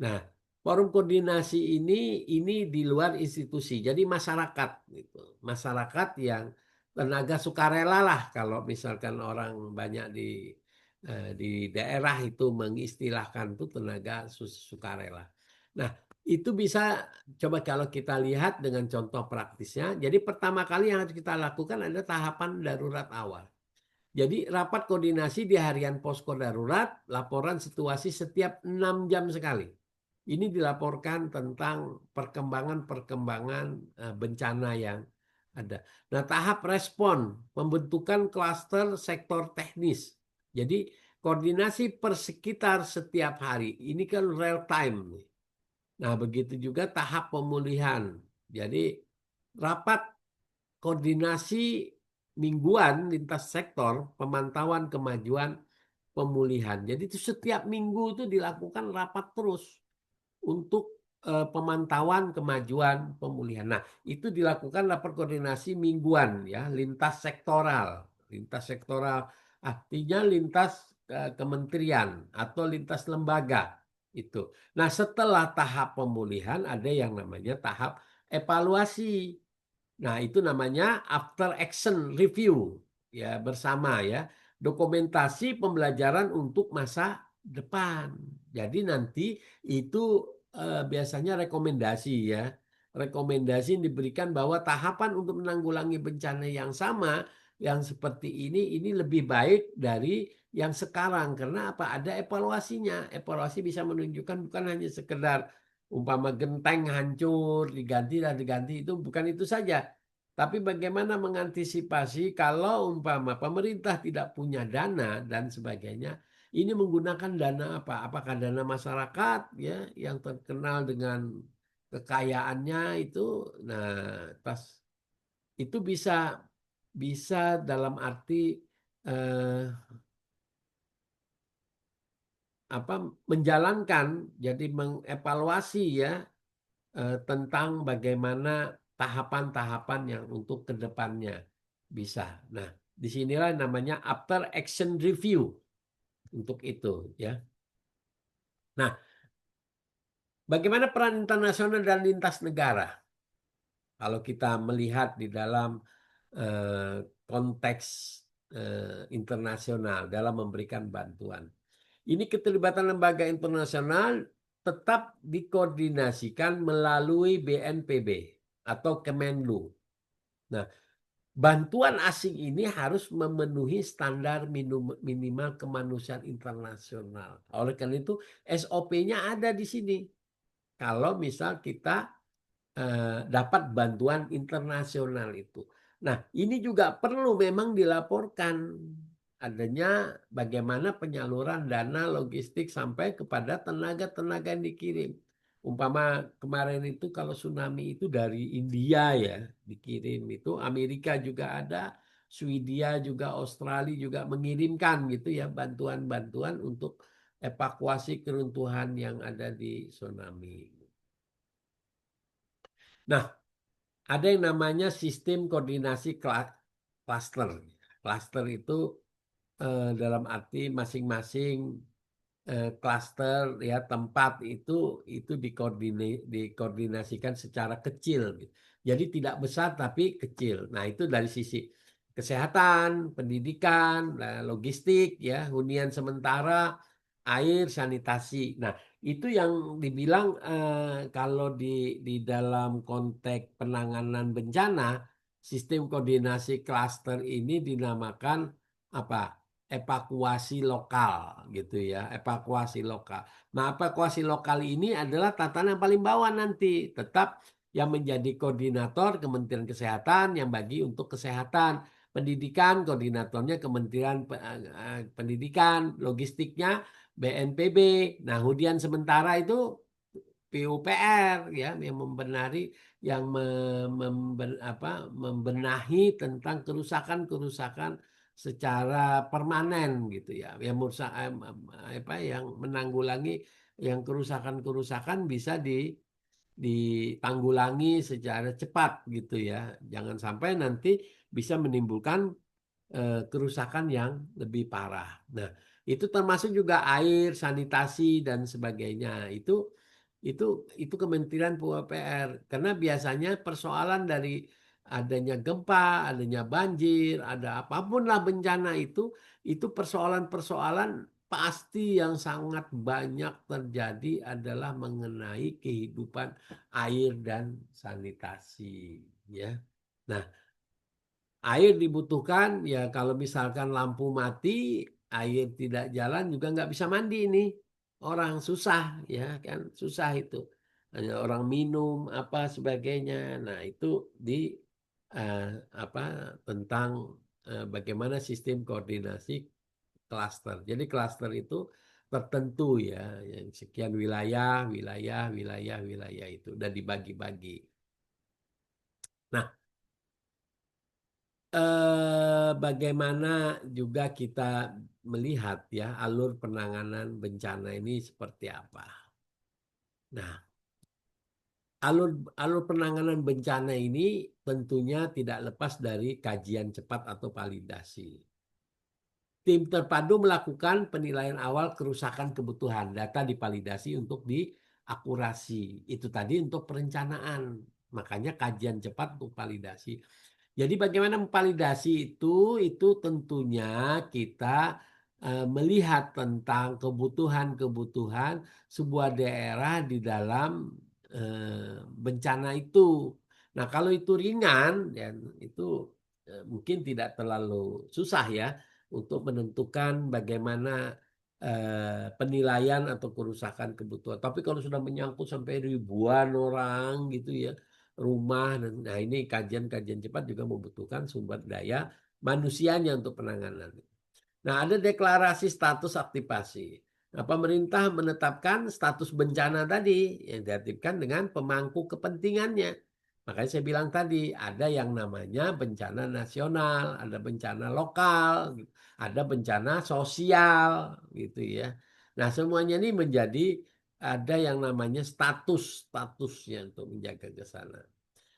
Nah, forum koordinasi ini di luar institusi, jadi masyarakat gitu. Masyarakat yang tenaga sukarela lah kalau misalkan orang banyak di daerah itu mengistilahkan tuh tenaga sukarela. Nah, itu bisa coba kalau kita lihat dengan contoh praktisnya. Jadi pertama kali yang harus kita lakukan adalah tahapan darurat awal. Jadi rapat koordinasi di harian posko darurat, laporan situasi setiap 6 jam sekali. Ini dilaporkan tentang perkembangan-perkembangan bencana yang ada. Nah, tahap respon, pembentukan klaster sektor teknis. Jadi koordinasi per sekitar setiap hari. Ini kan real time. Nah, begitu juga tahap pemulihan. Jadi rapat koordinasi mingguan lintas sektor pemantauan kemajuan pemulihan. Jadi itu setiap minggu itu dilakukan rapat terus untuk pemantauan kemajuan pemulihan. Nah, itu dilakukan rapat koordinasi mingguan ya, lintas sektoral. Lintas sektoral artinya lintas kementerian atau lintas lembaga itu. Nah, setelah tahap pemulihan ada yang namanya tahap evaluasi. Nah, itu namanya after action review ya bersama ya. Dokumentasi pembelajaran untuk masa depan. Jadi nanti itu biasanya rekomendasi ya. Rekomendasi yang diberikan bahwa tahapan untuk menanggulangi bencana yang sama yang seperti ini lebih baik dari yang sekarang karena apa? Ada evaluasinya. Evaluasi bisa menunjukkan bukan hanya sekedar umpama genteng hancur diganti itu bukan itu saja, tapi bagaimana mengantisipasi kalau umpama pemerintah tidak punya dana dan sebagainya, ini menggunakan dana apa? Apakah dana masyarakat ya yang terkenal dengan kekayaannya itu. Nah, tas itu bisa bisa dalam arti eh, apa menjalankan jadi mengevaluasi ya tentang bagaimana tahapan-tahapan yang untuk kedepannya bisa. Nah, disinilah namanya after action review untuk itu ya. Nah, Bagaimana peran internasional dan lintas negara? Kalau kita melihat di dalam konteks internasional dalam memberikan bantuan. Ini keterlibatan lembaga internasional tetap dikoordinasikan melalui BNPB atau Kemenlu. Nah, bantuan asing ini harus memenuhi standar minimal kemanusiaan internasional. Oleh karena itu, SOP-nya ada di sini. Kalau misal kita dapat bantuan internasional itu. Nah, ini juga perlu memang dilaporkan adanya bagaimana penyaluran dana logistik sampai kepada tenaga-tenaga yang dikirim. Umpama kemarin itu kalau tsunami itu dari India ya dikirim itu, Amerika juga ada, Swedia juga, Australia juga mengirimkan gitu ya bantuan-bantuan untuk evakuasi keruntuhan yang ada di tsunami. Nah, ada yang namanya sistem koordinasi cluster. Cluster itu dalam arti masing-masing cluster ya tempat itu dikoordinasikan secara kecil. Jadi tidak besar tapi kecil. Nah, itu dari sisi kesehatan, pendidikan, logistik ya, hunian sementara, air, sanitasi. Nah, itu yang dibilang kalau di dalam konteks penanganan bencana, sistem koordinasi klaster ini dinamakan apa? Evakuasi lokal gitu ya, evakuasi lokal. Nah, evakuasi lokal ini adalah tatanan yang paling bawah nanti, tetap yang menjadi koordinator Kementerian Kesehatan yang bagi untuk kesehatan, pendidikan koordinatornya Kementerian Pendidikan, logistiknya BNPB. Nah, hunian sementara itu PUPR ya yang membenari yang membenahi tentang kerusakan-kerusakan secara permanen gitu ya. Yang merusak yang menanggulangi yang kerusakan-kerusakan bisa ditanggulangi secara cepat gitu ya. Jangan sampai nanti bisa menimbulkan kerusakan yang lebih parah. Nah, itu termasuk juga air, sanitasi dan sebagainya. Itu itu Kementerian PUPR karena biasanya persoalan dari adanya gempa, adanya banjir, ada apapun lah bencana itu persoalan-persoalan pasti yang sangat banyak terjadi adalah mengenai kehidupan air dan sanitasi ya. Nah, air dibutuhkan ya kalau misalkan lampu mati, air tidak jalan juga nggak bisa mandi ini. Orang susah ya kan, susah itu. Hanya orang minum apa sebagainya. Nah, itu di eh, apa tentang bagaimana sistem koordinasi klaster. Jadi klaster itu tertentu ya, yang sekian wilayah, wilayah, wilayah, wilayah itu udah dibagi-bagi. Nah, bagaimana juga kita melihat ya alur penanganan bencana ini seperti apa. Nah, alur alur penanganan bencana ini tentunya tidak lepas dari kajian cepat atau validasi. Tim terpadu melakukan penilaian awal kerusakan kebutuhan. Data divalidasi untuk diakurasi. Itu tadi untuk perencanaan. Makanya kajian cepat untuk validasi. Jadi bagaimana memvalidasi itu tentunya kita melihat tentang kebutuhan-kebutuhan sebuah daerah di dalam bencana itu. Nah, kalau itu ringan dan itu mungkin tidak terlalu susah ya untuk menentukan bagaimana penilaian atau kerusakan kebutuhan. Tapi kalau sudah menyangkut sampai ribuan orang gitu ya, rumah dan nah ini kajian-kajian cepat juga membutuhkan sumber daya manusianya untuk penanganan. Nah, ada deklarasi status aktivasi. Nah, pemerintah menetapkan status bencana tadi yang diaktifkan dengan pemangku kepentingannya. Makanya saya bilang tadi ada yang namanya bencana nasional, ada bencana lokal, ada bencana sosial gitu ya. Nah, semuanya ini menjadi ada yang namanya statusnya untuk menjaga ke sana.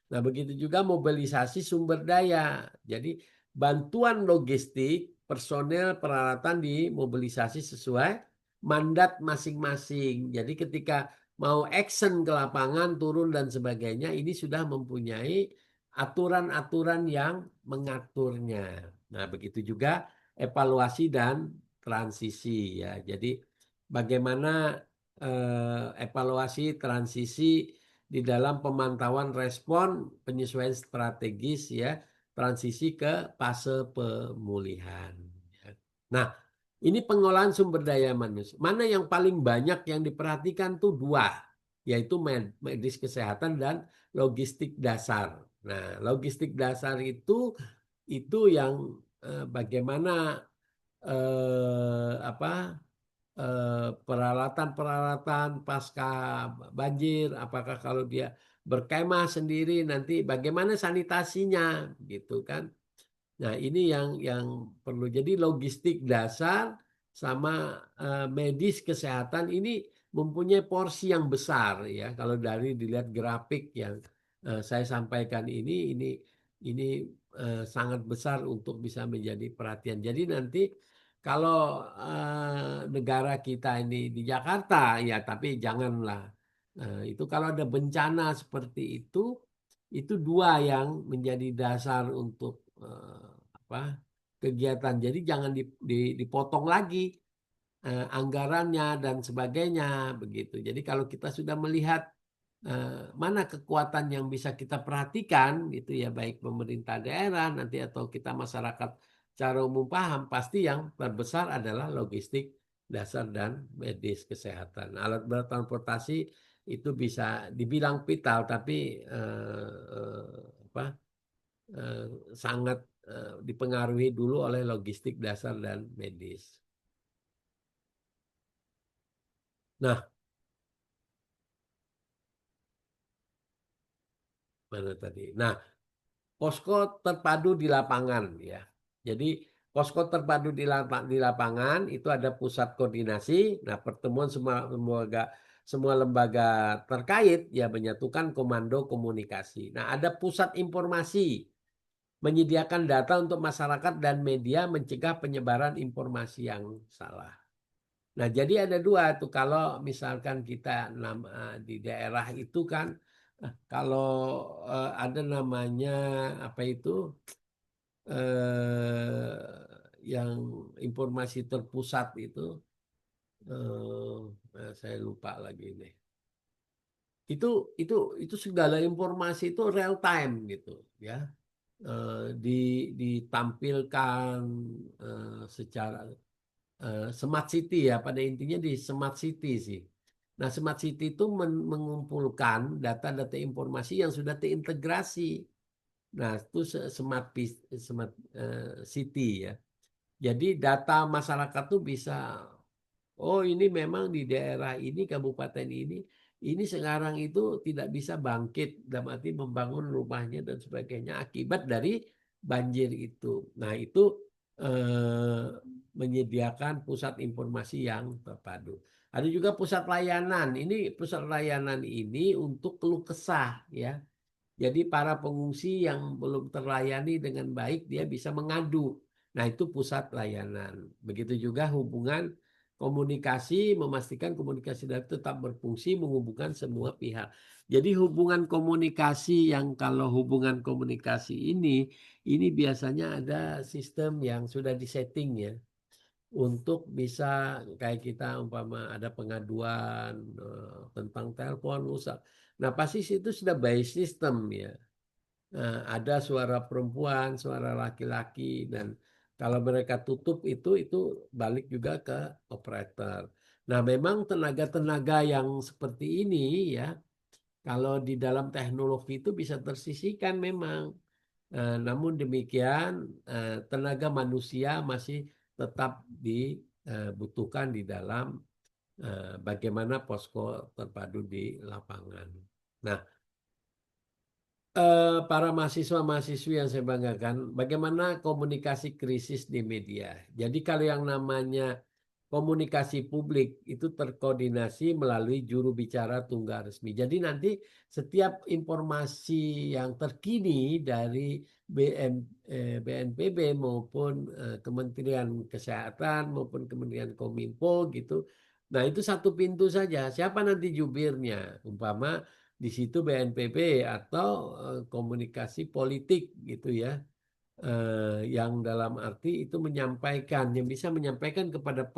Nah, begitu juga mobilisasi sumber daya. Jadi, bantuan logistik, personel, peralatan dimobilisasi sesuai mandat masing-masing. Jadi, ketika mau action ke lapangan, turun dan sebagainya, ini sudah mempunyai aturan-aturan yang mengaturnya. Nah, begitu juga evaluasi dan transisi ya. Jadi bagaimana evaluasi transisi di dalam pemantauan respon penyesuaian strategis ya, transisi ke fase pemulihan. Ya. Nah, ini pengolahan sumber daya manusia. Mana yang paling banyak yang diperhatikan tuh dua, yaitu medis kesehatan dan logistik dasar. Nah, logistik dasar itu yang bagaimana apa peralatan-peralatan pasca banjir, apakah kalau dia berkemah sendiri nanti bagaimana sanitasinya gitu kan. Nah, ini yang perlu. Jadi logistik dasar sama medis kesehatan ini mempunyai porsi yang besar ya. Kalau dari dilihat grafik yang saya sampaikan ini sangat besar untuk bisa menjadi perhatian. Jadi nanti kalau negara kita ini di Jakarta ya, tapi janganlah itu kalau ada bencana seperti itu dua yang menjadi dasar untuk apa kegiatan. Jadi jangan dipotong lagi anggarannya dan sebagainya begitu. Jadi kalau kita sudah melihat mana kekuatan yang bisa kita perhatikan gitu ya, baik pemerintah daerah nanti atau kita masyarakat secara umum paham, pasti yang terbesar adalah logistik dasar dan medis kesehatan. Alat berat transportasi itu bisa dibilang vital tapi apa eh, sangat dipengaruhi dulu oleh logistik dasar dan medis. Nah, mana tadi? Nah, posko terpadu di lapangan ya. Jadi posko terpadu di lapangan itu ada pusat koordinasi. Nah, pertemuan semua lembaga terkait ya menyatukan komando komunikasi. Nah, ada pusat informasi menyediakan data untuk masyarakat dan media mencegah penyebaran informasi yang salah. Nah, jadi ada dua tuh kalau misalkan kita di daerah itu kan kalau ada namanya apa itu yang informasi terpusat itu saya lupa lagi nih. Itu itu segala informasi itu real time gitu ya. Ditampilkan secara smart city ya, pada intinya di smart city sih. Nah, smart city itu mengumpulkan data-data informasi yang sudah terintegrasi. Nah, itu smart city ya. Jadi data masyarakat tuh bisa, oh ini memang di daerah ini, kabupaten ini sekarang itu tidak bisa bangkit, dalam arti membangun rumahnya dan sebagainya akibat dari banjir itu. Nah, itu eh, menyediakan pusat informasi yang terpadu. Ada juga pusat layanan. Ini pusat layanan ini untuk keluh kesah ya. Jadi para pengungsi yang belum terlayani dengan baik dia bisa mengadu. Nah, itu pusat layanan. Begitu juga hubungan komunikasi, memastikan komunikasi darat tetap berfungsi menghubungkan semua pihak. Jadi hubungan komunikasi yang kalau hubungan komunikasi ini biasanya ada sistem yang sudah disetting ya untuk bisa kayak kita umpama ada pengaduan tentang telepon rusak. Nah, pasti itu sudah by system ya. Nah, ada suara perempuan, suara laki-laki dan kalau mereka tutup itu balik juga ke operator. Nah, memang tenaga-tenaga yang seperti ini ya, kalau di dalam teknologi itu bisa tersisihkan memang. Namun demikian, tenaga manusia masih tetap dibutuhkan di dalam bagaimana posko terpadu di lapangan. Nah, para mahasiswa-mahasiswi yang saya banggakan, bagaimana komunikasi krisis di media. Jadi kalau yang namanya komunikasi publik itu terkoordinasi melalui juru bicara tunggal resmi. Jadi nanti setiap informasi yang terkini dari BNPB maupun Kementerian Kesehatan maupun Kementerian Kominfo gitu Nah, itu satu pintu saja. Siapa nanti jubirnya? Umpama di situ BNPB atau komunikasi politik gitu ya. Yang dalam arti itu menyampaikan, yang bisa menyampaikan kepada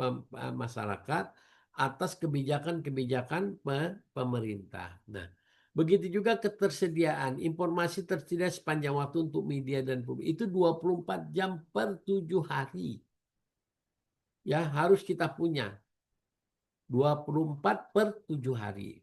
masyarakat atas kebijakan-kebijakan pemerintah. Nah, begitu juga ketersediaan informasi tersedia sepanjang waktu untuk media dan publik itu 24 jam per 7 hari. Ya, harus kita punya 24 per 7 hari.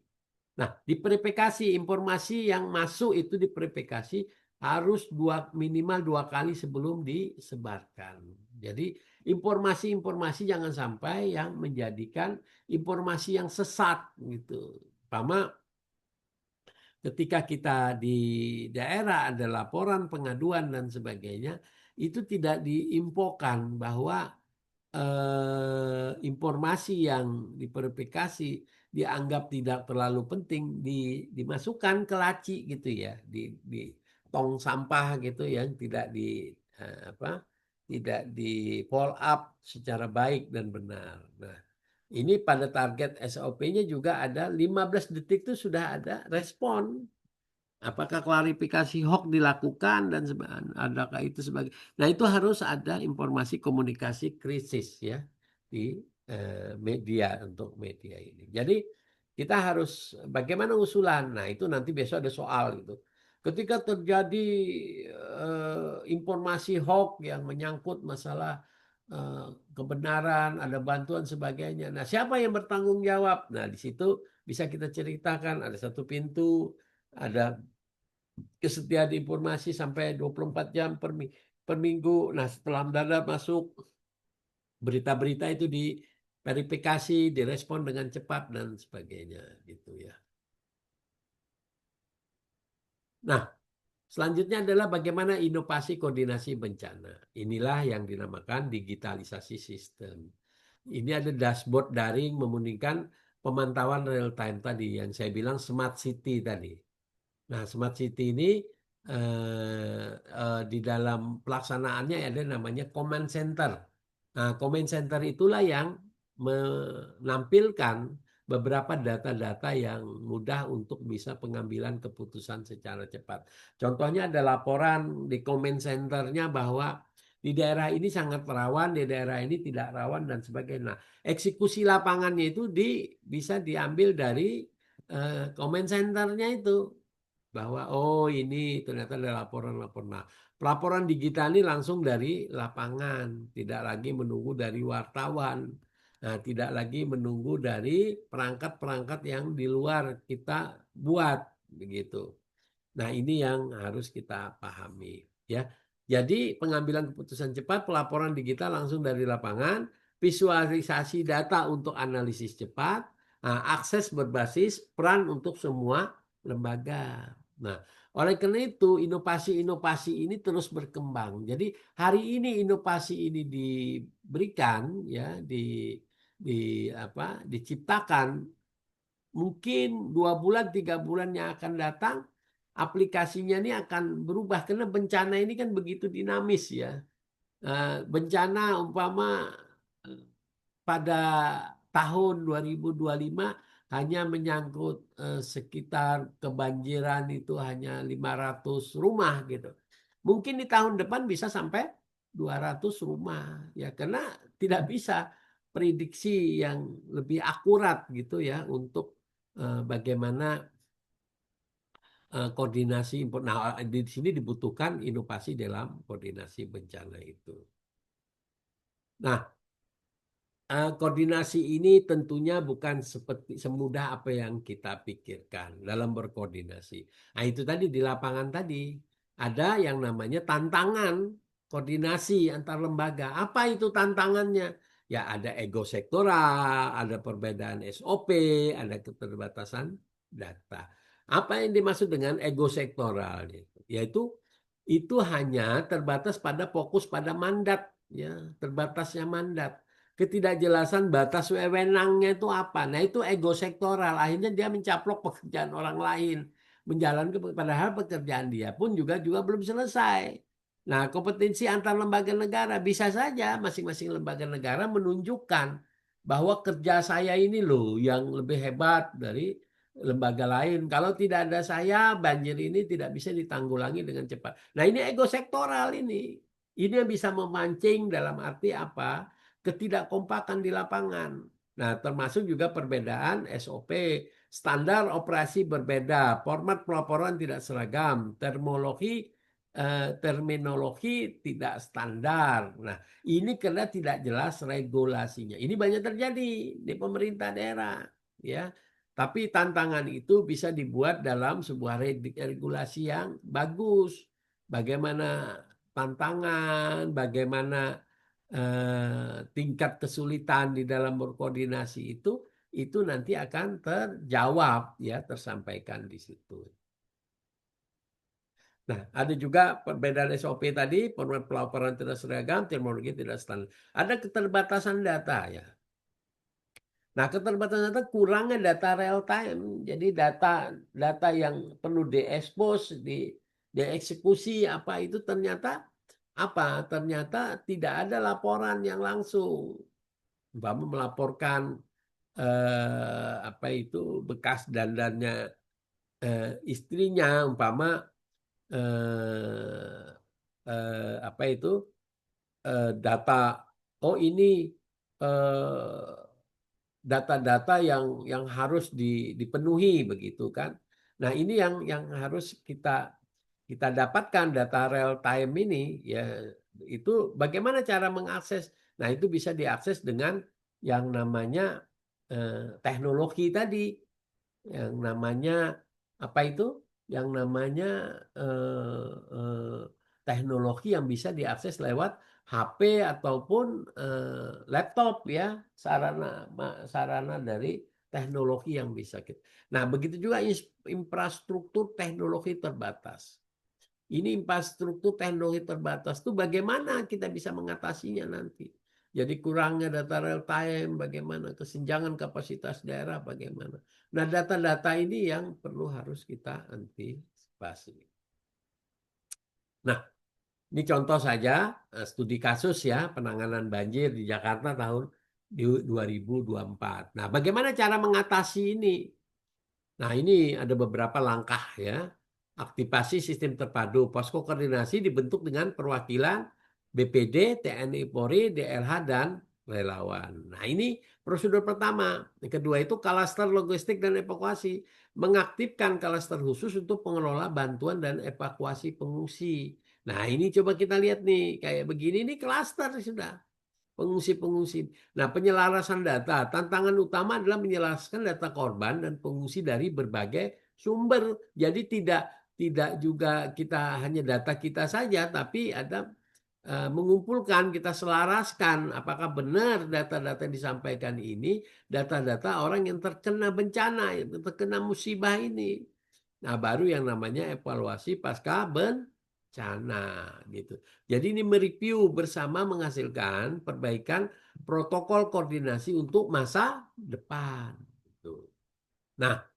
Nah, diverifikasi informasi yang masuk itu diverifikasi harus minimal 2 kali sebelum disebarkan. Jadi informasi-informasi jangan sampai yang menjadikan informasi yang sesat gitu. Pertama, ketika kita di daerah ada laporan, pengaduan dan sebagainya, itu tidak diinfokan bahwa informasi yang diverifikasi dianggap tidak terlalu penting dimasukkan ke laci gitu ya, di tong sampah gitu yang tidak apa tidak di follow up secara baik dan benar. Nah, ini pada target SOP-nya juga ada 15 detik itu sudah ada respon. Apakah klarifikasi hoax dilakukan dan adakah itu sebagai. Nah, itu harus ada informasi komunikasi krisis ya di media untuk media ini. Jadi kita harus bagaimana usulan. Nah, itu nanti besok ada soal gitu. Ketika terjadi informasi hoax yang menyangkut masalah kebenaran, ada bantuan sebagainya. Nah, siapa yang bertanggung jawab? Nah, di situ bisa kita ceritakan ada satu pintu, ada kesetiaan informasi sampai 24 jam per minggu. Nah, setelah mendadak masuk berita-berita itu diverifikasi, direspon dengan cepat dan sebagainya gitu ya. Nah, selanjutnya adalah bagaimana inovasi koordinasi bencana. Inilah yang dinamakan digitalisasi sistem. Ini ada dashboard daring memungkinkan pemantauan real time tadi yang saya bilang smart city tadi. Nah, smart city ini di dalam pelaksanaannya ada namanya command center. Nah, command center itulah yang menampilkan beberapa data-data yang mudah untuk bisa pengambilan keputusan secara cepat. Contohnya ada laporan di command centernya bahwa di daerah ini sangat rawan, di daerah ini tidak rawan dan sebagainya. Nah, eksekusi lapangannya itu bisa diambil dari command centernya itu bahwa oh ini ternyata ada laporan-laporan. Nah, pelaporan digital ini langsung dari lapangan, tidak lagi menunggu dari wartawan. Nah, tidak lagi menunggu dari perangkat-perangkat yang di luar kita buat begitu. Nah, ini yang harus kita pahami ya. Jadi pengambilan keputusan cepat, pelaporan digital langsung dari lapangan, visualisasi data untuk analisis cepat, nah, akses berbasis peran untuk semua lembaga. Nah, oleh karena itu inovasi-inovasi ini terus berkembang. Jadi hari ini inovasi ini diberikan ya diciptakan mungkin 2 bulan 3 bulan yang akan datang aplikasinya ini akan berubah karena bencana ini kan begitu dinamis ya. Bencana umpama pada tahun 2025 hanya menyangkut sekitar kebanjiran itu hanya 500 rumah gitu. Mungkin di tahun depan bisa sampai 200 rumah ya karena tidak bisa prediksi yang lebih akurat gitu ya untuk bagaimana koordinasi impor. Nah, di sini dibutuhkan inovasi dalam koordinasi bencana itu. Nah, koordinasi ini tentunya bukan seperti semudah apa yang kita pikirkan dalam berkoordinasi. Nah, itu tadi di lapangan tadi ada yang namanya tantangan koordinasi antar lembaga. Apa itu tantangannya? Ya ada ego sektoral, ada perbedaan SOP, ada keterbatasan data. Apa yang dimaksud dengan ego sektoral? Yaitu itu hanya terbatas pada fokus pada mandat, ya terbatasnya mandat ketidakjelasan batas wewenangnya itu apa. Nah itu ego sektoral. Akhirnya dia mencaplok pekerjaan orang lain. Menjalankan padahal pekerjaan dia pun juga belum selesai. Nah kompetensi antar lembaga negara bisa saja masing-masing lembaga negara menunjukkan bahwa kerja saya ini loh yang lebih hebat dari lembaga lain. Kalau tidak ada saya, banjir ini tidak bisa ditanggulangi dengan cepat. Nah, ini ego sektoral ini. Ini yang bisa memancing dalam arti apa? Ketidakkompakan di lapangan. Nah, termasuk juga perbedaan SOP, standar operasi berbeda, format pelaporan tidak seragam, terminologi tidak standar. Nah, ini karena tidak jelas regulasinya. Ini banyak terjadi di pemerintah daerah, ya. Tapi tantangan itu bisa dibuat dalam sebuah regulasi yang bagus. Bagaimana tantangan, bagaimana tingkat kesulitan di dalam berkoordinasi itu nanti akan terjawab, ya, tersampaikan di situ. Nah, ada juga perbedaan SOP tadi, format pelaporan tidak seragam, terminologi tidak standar. Ada keterbatasan data, ya. Nah, keterbatasan data, kurangnya data real time. Jadi data data yang perlu diekspos, dieksekusi apa itu ternyata apa? Ternyata tidak ada laporan yang langsung. Umpama melaporkan apa itu bekas dandannya istrinya, umpama eh, apa itu data, oh ini eh, data-data yang harus dipenuhi begitu kan. Nah, ini yang harus kita kita dapatkan data real time ini, ya, itu bagaimana cara mengakses. Nah, itu bisa diakses dengan yang namanya teknologi tadi, yang namanya apa itu? Yang namanya eh, eh, teknologi yang bisa diakses lewat HP ataupun laptop, ya, sarana sarana dari teknologi yang bisa kita. Nah, begitu juga infrastruktur teknologi terbatas. Ini infrastruktur teknologi terbatas tuh bagaimana kita bisa mengatasinya nanti. Jadi kurangnya data real time, bagaimana kesenjangan kapasitas daerah, bagaimana. Nah, data-data ini yang perlu harus kita antisipasi. Nah, ini contoh saja studi kasus, ya, penanganan banjir di Jakarta tahun 2024. Nah, bagaimana cara mengatasi ini? Nah, ini ada beberapa langkah, ya. Aktivasi sistem terpadu. Posko koordinasi dibentuk dengan perwakilan BPD, TNI Polri, DLH, dan relawan. Nah, ini prosedur pertama. Yang kedua itu klaster logistik dan evakuasi. Mengaktifkan klaster khusus untuk pengelola bantuan dan evakuasi pengungsi. Nah, ini coba kita lihat nih. Kayak begini, ini klaster sudah. Pengungsi-pengungsi. Nah, penyelarasan data. Tantangan utama adalah menyelaraskan data korban dan pengungsi dari berbagai sumber. Jadi tidak juga kita hanya data kita saja, tapi ada mengumpulkan, kita selaraskan apakah benar data-data yang disampaikan ini data-data orang yang terkena bencana, yang terkena musibah ini. Nah, baru yang namanya evaluasi pasca bencana gitu. Jadi ini mereview bersama menghasilkan perbaikan protokol koordinasi untuk masa depan gitu. Nah,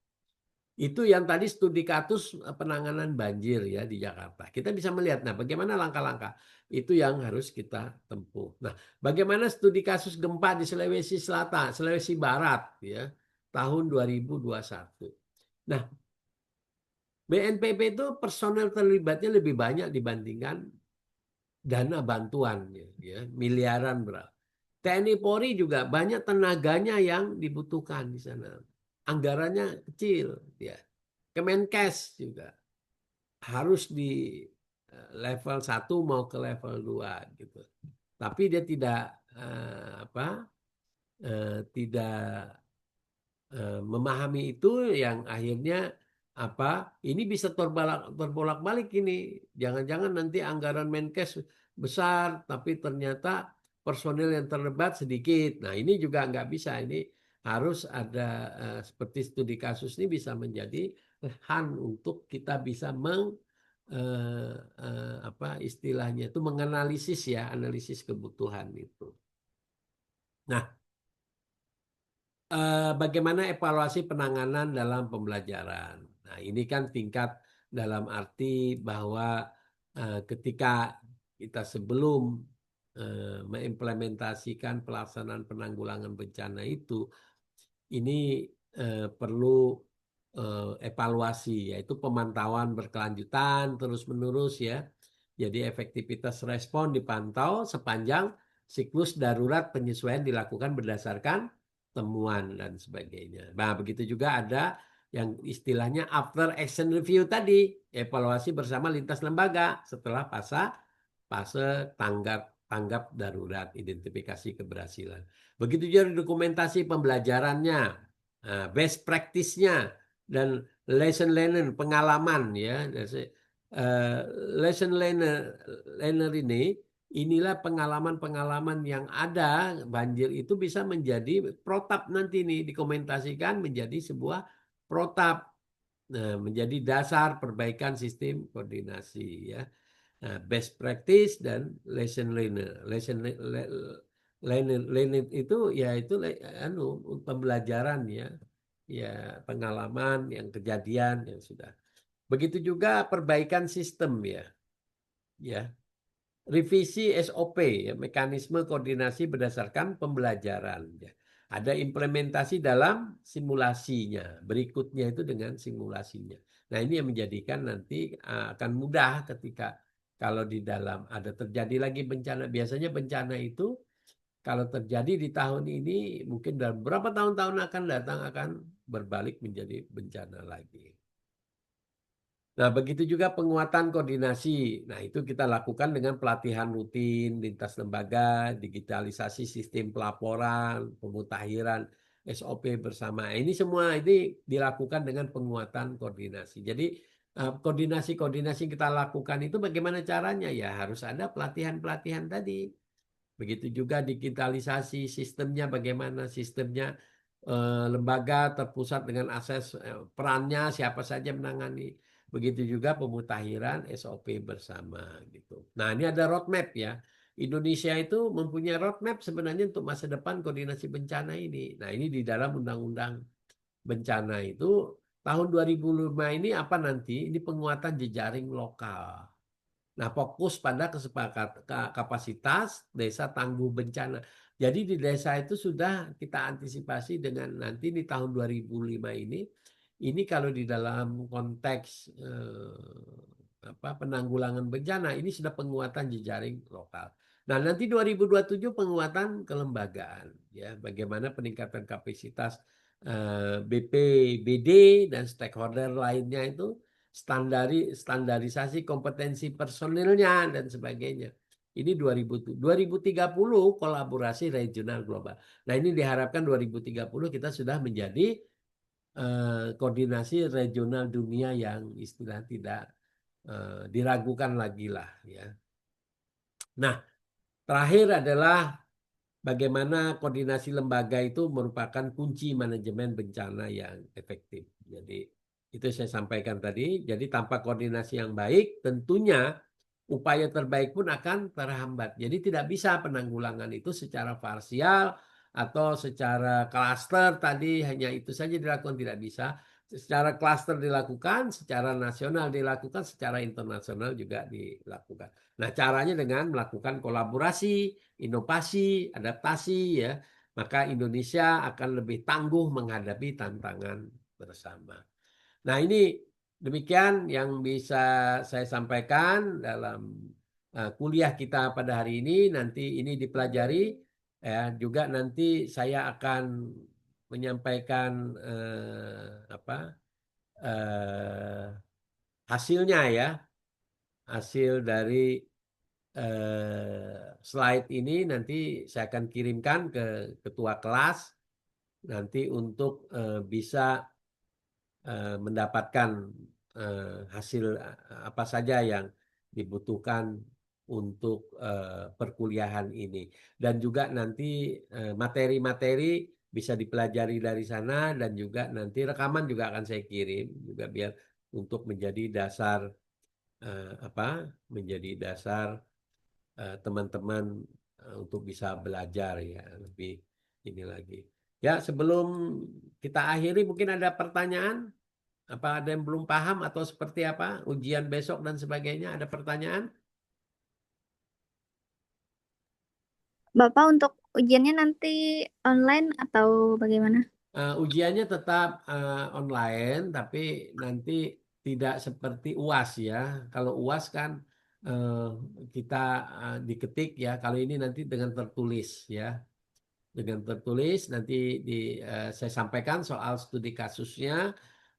itu yang tadi studi kasus penanganan banjir, ya, di Jakarta. Kita bisa melihat, nah, bagaimana langkah-langkah itu yang harus kita tempuh. Nah, bagaimana studi kasus gempa di Sulawesi Selatan, Sulawesi Barat, ya, tahun 2021. Nah, BNPB itu personel terlibatnya lebih banyak dibandingkan dana bantuannya, ya, miliaran berapa. TNI Polri juga banyak tenaganya yang dibutuhkan di sana. Anggarannya kecil, ya. Kemenkes juga harus di level 1 mau ke level 2 gitu. Tapi dia tidak apa tidak memahami itu, yang akhirnya apa ini bisa terbolak-balik ini. Jangan-jangan nanti anggaran Menkes besar tapi ternyata personil yang terlibat sedikit. Nah, ini juga nggak bisa. Ini harus ada seperti studi kasus ini bisa menjadi bahan untuk kita bisa apa istilahnya itu menganalisis, ya, analisis kebutuhan itu. Nah, bagaimana evaluasi penanganan dalam pembelajaran. Nah, ini kan tingkat dalam arti bahwa ketika kita sebelum mengimplementasikan pelaksanaan penanggulangan bencana itu, ini perlu evaluasi, yaitu pemantauan berkelanjutan terus-menerus ya. Jadi efektivitas respon dipantau sepanjang siklus darurat, penyesuaian dilakukan berdasarkan temuan dan sebagainya. Nah, begitu juga ada yang istilahnya after action review tadi, evaluasi bersama lintas lembaga setelah fase tanggap darurat, identifikasi keberhasilan. Begitu juga dokumentasi pembelajarannya, best practice-nya, dan lesson learner, pengalaman ya. Eh, Lesson learner inilah pengalaman-pengalaman yang ada banjir itu bisa menjadi protap nanti nih, dikomentasikan menjadi sebuah protap. Nah, menjadi dasar perbaikan sistem koordinasi ya. Nah, best practice dan lesson learner. Learner itu ya itu pembelajaran ya. Ya, pengalaman yang kejadian yang sudah. Begitu juga perbaikan sistem ya. Ya, revisi SOP ya, mekanisme koordinasi berdasarkan pembelajaran ya. Ada implementasi dalam simulasinya. Berikutnya itu dengan simulasinya. Nah, ini yang menjadikan nanti akan mudah ketika kalau di dalam ada terjadi lagi bencana. Biasanya bencana itu kalau terjadi di tahun ini mungkin dalam beberapa tahun-tahun akan datang akan berbalik menjadi bencana lagi. Nah, begitu juga penguatan koordinasi. Nah, itu kita lakukan dengan pelatihan rutin lintas lembaga, digitalisasi sistem pelaporan, pemutakhiran SOP bersama. Ini semua ini dilakukan dengan penguatan koordinasi. Jadi, koordinasi-koordinasi yang kita lakukan itu bagaimana caranya? Ya, harus ada pelatihan-pelatihan tadi. Begitu juga digitalisasi sistemnya, bagaimana sistemnya, lembaga terpusat dengan akses, perannya siapa saja menangani. Begitu juga pemutakhiran SOP bersama gitu. Nah, ini ada roadmap ya. Indonesia itu mempunyai roadmap sebenarnya untuk masa depan koordinasi bencana ini. Nah, ini di dalam Undang-Undang Bencana itu tahun 2005 ini apa nanti? Ini penguatan jejaring lokal. Nah, fokus pada kapasitas desa tangguh bencana. Jadi di desa itu sudah kita antisipasi dengan nanti di tahun 2005 ini kalau di dalam konteks penanggulangan bencana ini sudah penguatan jejaring lokal. Nah, nanti 2027 penguatan kelembagaan ya, bagaimana peningkatan kapasitas BPBD dan stakeholder lainnya itu, standarisasi kompetensi personilnya dan sebagainya. Ini 2030 kolaborasi regional global. Nah, ini diharapkan 2030 kita sudah menjadi koordinasi regional dunia yang istilah tidak diragukan lagi lah ya. Nah, terakhir adalah bagaimana koordinasi lembaga itu merupakan kunci manajemen bencana yang efektif. Jadi itu saya sampaikan tadi. Jadi tanpa koordinasi yang baik, tentunya upaya terbaik pun akan terhambat. Jadi tidak bisa penanggulangan itu secara parsial atau secara klaster tadi hanya itu saja dilakukan, tidak bisa. Secara klaster dilakukan, secara nasional dilakukan, secara internasional juga dilakukan. Nah, caranya dengan melakukan kolaborasi, inovasi, adaptasi ya. Maka Indonesia akan lebih tangguh menghadapi tantangan bersama. Nah, ini demikian yang bisa saya sampaikan dalam kuliah kita pada hari ini. Nanti ini dipelajari ya, juga nanti saya akan menyampaikan eh, hasilnya ya, hasil dari slide ini nanti saya akan kirimkan ke ketua kelas nanti untuk bisa mendapatkan hasil apa saja yang dibutuhkan untuk perkuliahan ini. Dan juga nanti materi-materi bisa dipelajari dari sana dan juga nanti rekaman juga akan saya kirim juga biar untuk menjadi dasar menjadi dasar teman-teman untuk bisa belajar ya lebih ini lagi. Ya, sebelum kita akhiri mungkin ada pertanyaan? Apa ada yang belum paham atau seperti apa? Ujian besok dan sebagainya, ada pertanyaan? Bapak untuk ujiannya nanti online atau bagaimana? Ujiannya tetap online, tapi nanti tidak seperti UAS ya. Kalau UAS kan eh, kita diketik ya. Kalau ini nanti dengan tertulis ya. Dengan tertulis nanti saya sampaikan soal studi kasusnya.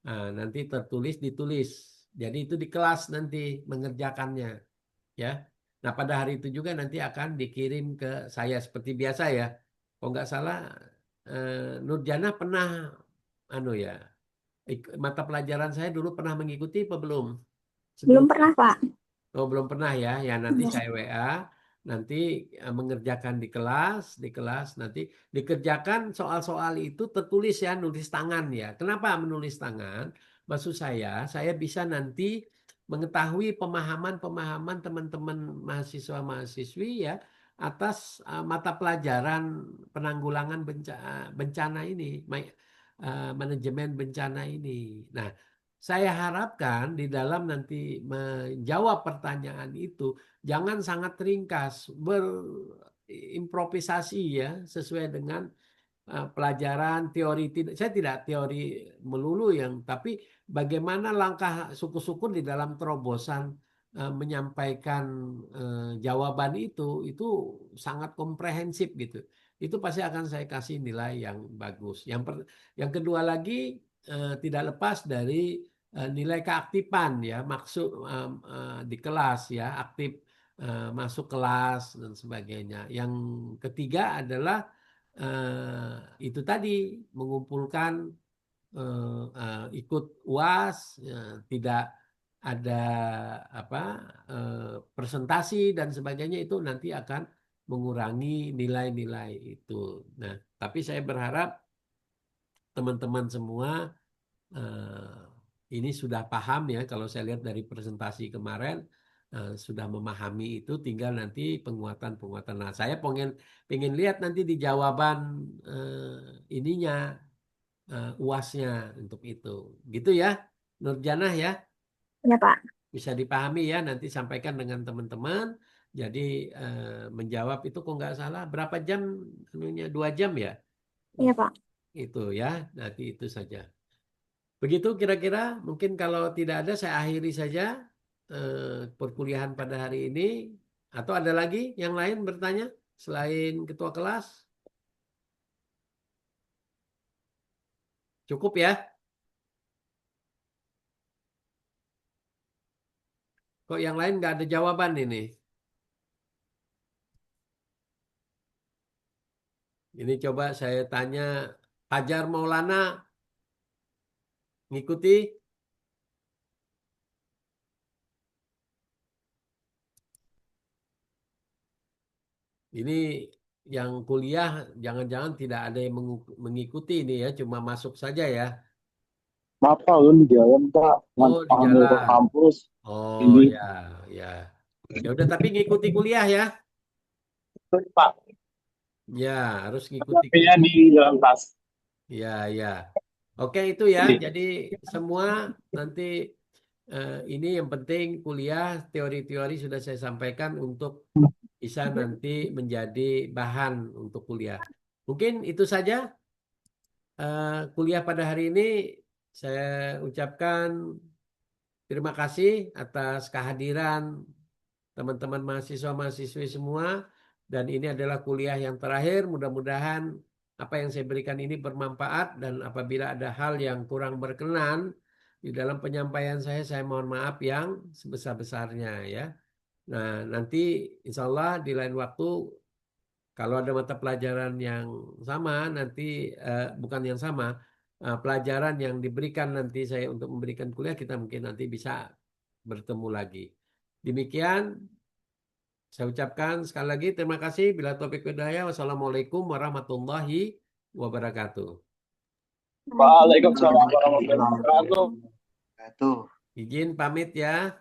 Nanti tertulis ditulis. Jadi itu di kelas nanti mengerjakannya ya. Nah pada hari itu juga nanti akan dikirim ke saya seperti biasa ya. Kalau nggak salah Nurjana pernah anu ya mata pelajaran saya dulu pernah mengikuti apa belum Belum sebelum. pernah, Pak. Oh, belum pernah ya. Ya nanti Iya. saya WA, nanti mengerjakan di kelas nanti dikerjakan soal-soal itu tertulis ya, nulis tangan ya. Kenapa menulis tangan? Maksud saya bisa nanti mengetahui pemahaman-pemahaman teman-teman mahasiswa-mahasiswi ya atas mata pelajaran penanggulangan bencana ini, manajemen bencana ini. Nah, saya harapkan di dalam nanti menjawab pertanyaan itu jangan sangat ringkas, berimprovisasi ya sesuai dengan pelajaran teori. Saya tidak teori melulu yang, tapi bagaimana langkah syukur-syukur di dalam terobosan menyampaikan jawaban itu sangat komprehensif gitu. Itu pasti akan saya kasih nilai yang bagus. Yang kedua lagi tidak lepas dari nilai keaktifan ya, maksud di kelas ya, aktif masuk kelas dan sebagainya. Yang ketiga adalah itu tadi mengumpulkan ikut UAS, tidak ada apa presentasi dan sebagainya itu nanti akan mengurangi nilai-nilai itu. Nah, tapi saya berharap teman-teman semua ini sudah paham ya kalau saya lihat dari presentasi kemarin sudah memahami itu tinggal nanti penguatan-penguatan. Nah, saya pengen lihat nanti di jawaban ininya UASnya untuk itu. Gitu ya, Nurjanah ya. Ya, Pak. Bisa dipahami ya nanti sampaikan dengan teman-teman. Jadi menjawab itu kok nggak salah berapa jam anunya 2 jam ya. Iya, Pak. Itu ya, nanti itu saja. Begitu kira-kira mungkin kalau tidak ada saya akhiri saja perkuliahan pada hari ini. Atau ada lagi yang lain bertanya selain ketua kelas? Cukup ya? Kok yang lain nggak ada jawaban ini? Ini coba saya tanya Fajar Maulana ngikuti. Ini yang kuliah jangan-jangan tidak ada yang mengikuti ini ya, cuma masuk saja ya. Maaf Pak, ulun di jalan Pak, Oh, di panggil ke jalan. kampus. Oh Ini ya, ya. Ya udah tapi ngikuti kuliah ya. Pak, Ya, harus ngikuti HP-nya kuliah. di dalam tas. Ya, ya. Oke itu ya. Jadi semua nanti ini yang penting kuliah teori-teori sudah saya sampaikan untuk bisa nanti menjadi bahan untuk kuliah. Mungkin itu saja kuliah pada hari ini. Saya ucapkan terima kasih atas kehadiran teman-teman mahasiswa-mahasiswi semua. Dan ini adalah kuliah yang terakhir. Mudah-mudahan apa yang saya berikan ini bermanfaat. Dan apabila ada hal yang kurang berkenan di dalam penyampaian saya mohon maaf yang sebesar-besarnya ya. Nah, nanti insya Allah di lain waktu kalau ada mata pelajaran yang sama nanti bukan yang sama pelajaran yang diberikan nanti saya untuk memberikan kuliah kita mungkin nanti bisa bertemu lagi. Demikian saya ucapkan sekali lagi terima kasih. Bila taufiq hidayah. Wassalamualaikum warahmatullahi wabarakatuh. Waalaikumsalam Waalaikumsalam. warahmatullahi wabarakatuh. Wabarakatuh. Izin pamit ya.